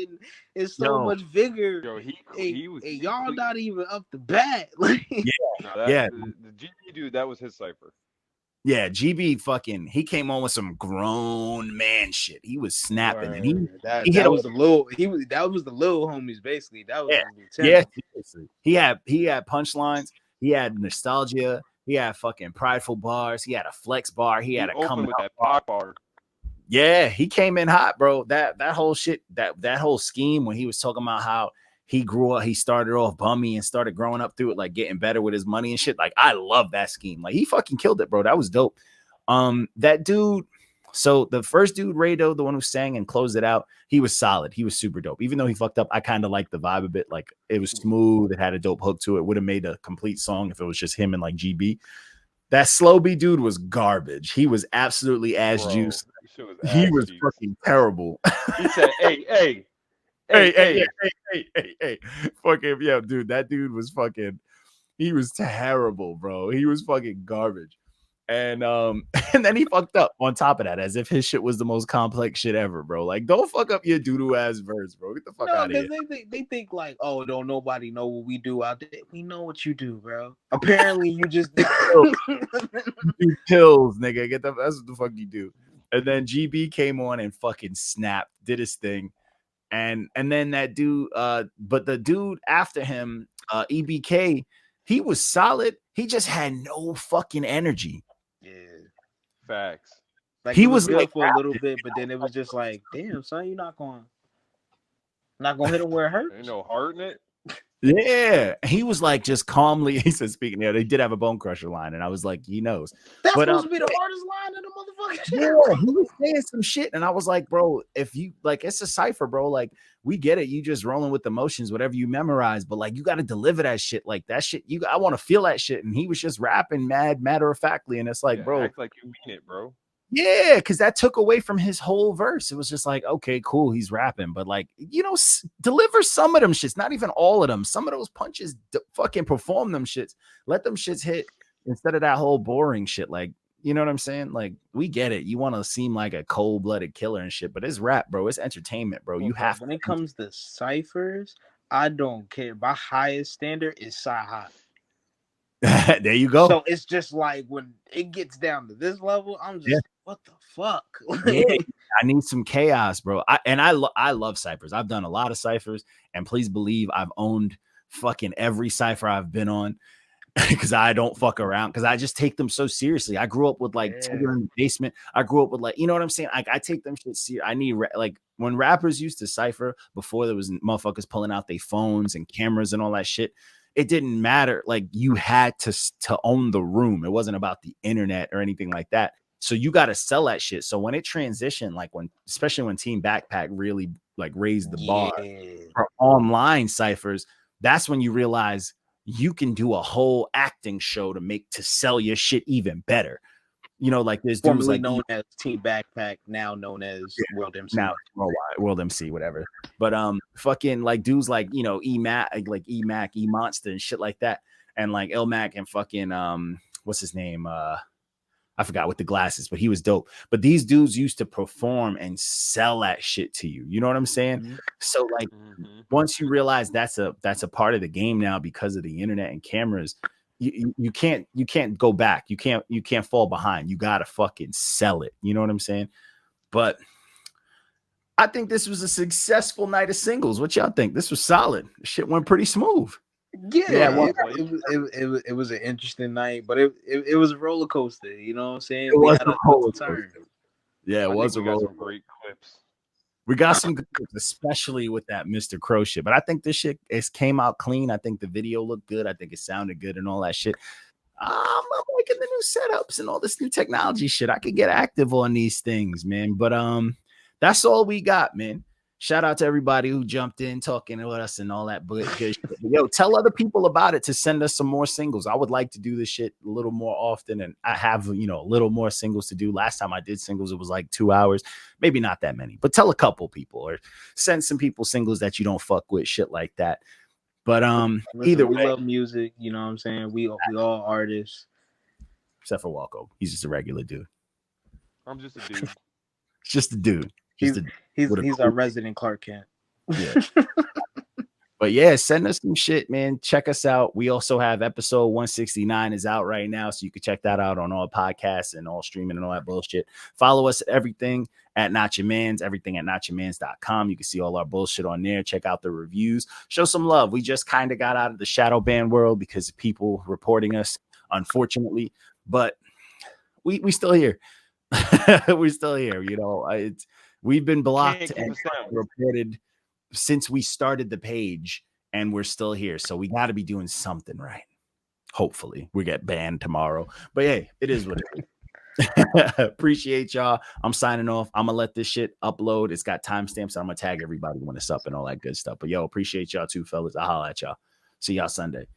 and so much vigor. Yo, y'all not even up the bat. Like, The GB dude, that was his cipher. Yeah, GB fucking, he came on with some grown man shit. He was snapping, and that was the little homies basically. That was seriously. He had punchlines. He had nostalgia. He had fucking prideful bars. He had a flex bar. He had a come with that pop bar. Yeah, he came in hot, bro. That whole shit, that whole scheme when he was talking about how he grew up, he started off bummy and started growing up through it, like getting better with his money and shit. Like, I love that scheme. Like, he fucking killed it, bro. That was dope. That dude. So the first dude, RaeDoe, the one who sang and closed it out, he was solid. He was super dope. Even though he fucked up, I kind of liked the vibe a bit. Like, it was smooth. It had a dope hook to it. Would have made a complete song if it was just him and like GB. That Slo-Be dude was garbage. He was absolutely ass juice. He was fucking terrible. He said, hey. Fucking, yeah, dude. That dude was fucking, he was terrible, bro. He was fucking garbage. And then he fucked up on top of that, as if his shit was the most complex shit ever, bro. Like, don't fuck up your doo-doo ass verse, bro. Get the fuck out of here. They think like, oh, don't nobody know what we do out there. We know what you do, bro. Apparently, you just do pills, nigga. That's what the fuck you do. And then GB came on and fucking snapped, did his thing. And then that dude, but the dude after him, EBK, he was solid. He just had no fucking energy. Yeah, facts. Like, he was good for a little bit, but then it was just like, damn, son, you're not gonna hit him where it hurts. Ain't no heart in it. Yeah, he was like just calmly. He said, "Speaking of, they did have a Bone Crusher line," and I was like, "He knows." That's But supposed to be the hardest line in the motherfucking yeah, he was saying some shit, and I was like, "Bro, if you like, it's a cipher, bro. Like, we get it. You just rolling with the motions, whatever you memorize, but like, you got to deliver that shit. Like that shit. I want to feel that shit." And he was just rapping matter of factly, and it's like, bro, act like you mean it, bro. yeah, because that took away from his whole verse. It was just like, okay, cool, he's rapping, but like, deliver some of them shits, not even all of them. Some of those punches, fucking perform them shits. Let them shits hit instead of that whole boring shit. Like, you know what I'm saying? Like, we get it. You want to seem like a cold-blooded killer and shit, but it's rap, bro. It's entertainment, bro. You have when it comes to ciphers, I don't care. My highest standard is Sci-High. There you go. So it's just like when it gets down to this level, I'm just what the fuck? Yeah, I need some chaos, bro. I love ciphers. I've done a lot of ciphers, and please believe I've owned fucking every cipher I've been on because I don't fuck around because I just take them so seriously. I grew up with like Tigger in the basement. I grew up with like, you know what I'm saying? Like I take them shit serious. I need like when rappers used to cipher before there was motherfuckers pulling out their phones and cameras and all that shit. It didn't matter. Like you had to own the room. It wasn't about the internet or anything like that. So you got to sell that shit. So when it transitioned, like especially when Team Backpack really like raised the bar for online ciphers, that's when you realize you can do a whole acting show to sell your shit even better. You know, like there's dudes formerly like known as Team Backpack, now known as World MC. Now World MC, whatever. But fucking like dudes like E Monster and shit like that, and like Ilmac and fucking what's his name? I forgot with the glasses, but he was dope. But these dudes used to perform and sell that shit to you. You know what I'm saying? Mm-hmm. So like once you realize that's a part of the game now because of the internet and cameras, you can't go back. You can't fall behind. You gotta fucking sell it. You know what I'm saying? But I think this was a successful night of singles. What y'all think? This was solid. Shit went pretty smooth. It was an interesting night, but it was a roller coaster. You know what I'm saying? It was a roller coaster. Yeah, it was a roller coaster. Great clips. We got some good clips, especially with that Mr. Crow shit. But I think this shit came out clean. I think the video looked good. I think it sounded good and all that shit. I'm liking the new setups and all this new technology shit. I could get active on these things, man. But that's all we got, man. Shout out to everybody who jumped in talking with us and all that good shit. But yo, tell other people about it to send us some more singles. I would like to do this shit a little more often, and I have a little more singles to do. Last time I did singles, it was like 2 hours, maybe not that many, but tell a couple people or send some people singles that you don't fuck with, shit like that. But either way, we love music. You know what I'm saying? We all artists, except for Walko. He's just a regular dude. I'm just a dude. Just a dude. He's our resident Clark Kent. Yeah. But yeah, send us some shit, man. Check us out. We also have episode 169 is out right now, so you can check that out on all podcasts and all streaming and all that bullshit. Follow us everything at Not Your Man's, everything at notyourmans.com. You can see all our bullshit on there. Check out the reviews. Show some love. We just kind of got out of the shadow ban world because of people reporting us, unfortunately, but we still here. We're still here. We've been blocked and reported since we started the page, and we're still here. So we got to be doing something right. Hopefully, we get banned tomorrow. But hey, it is what it is. Appreciate y'all. I'm signing off. I'm gonna let this shit upload. It's got timestamps. I'm gonna tag everybody when it's up and all that good stuff. But yo, appreciate y'all too, fellas. I'll holla at y'all. See y'all Sunday.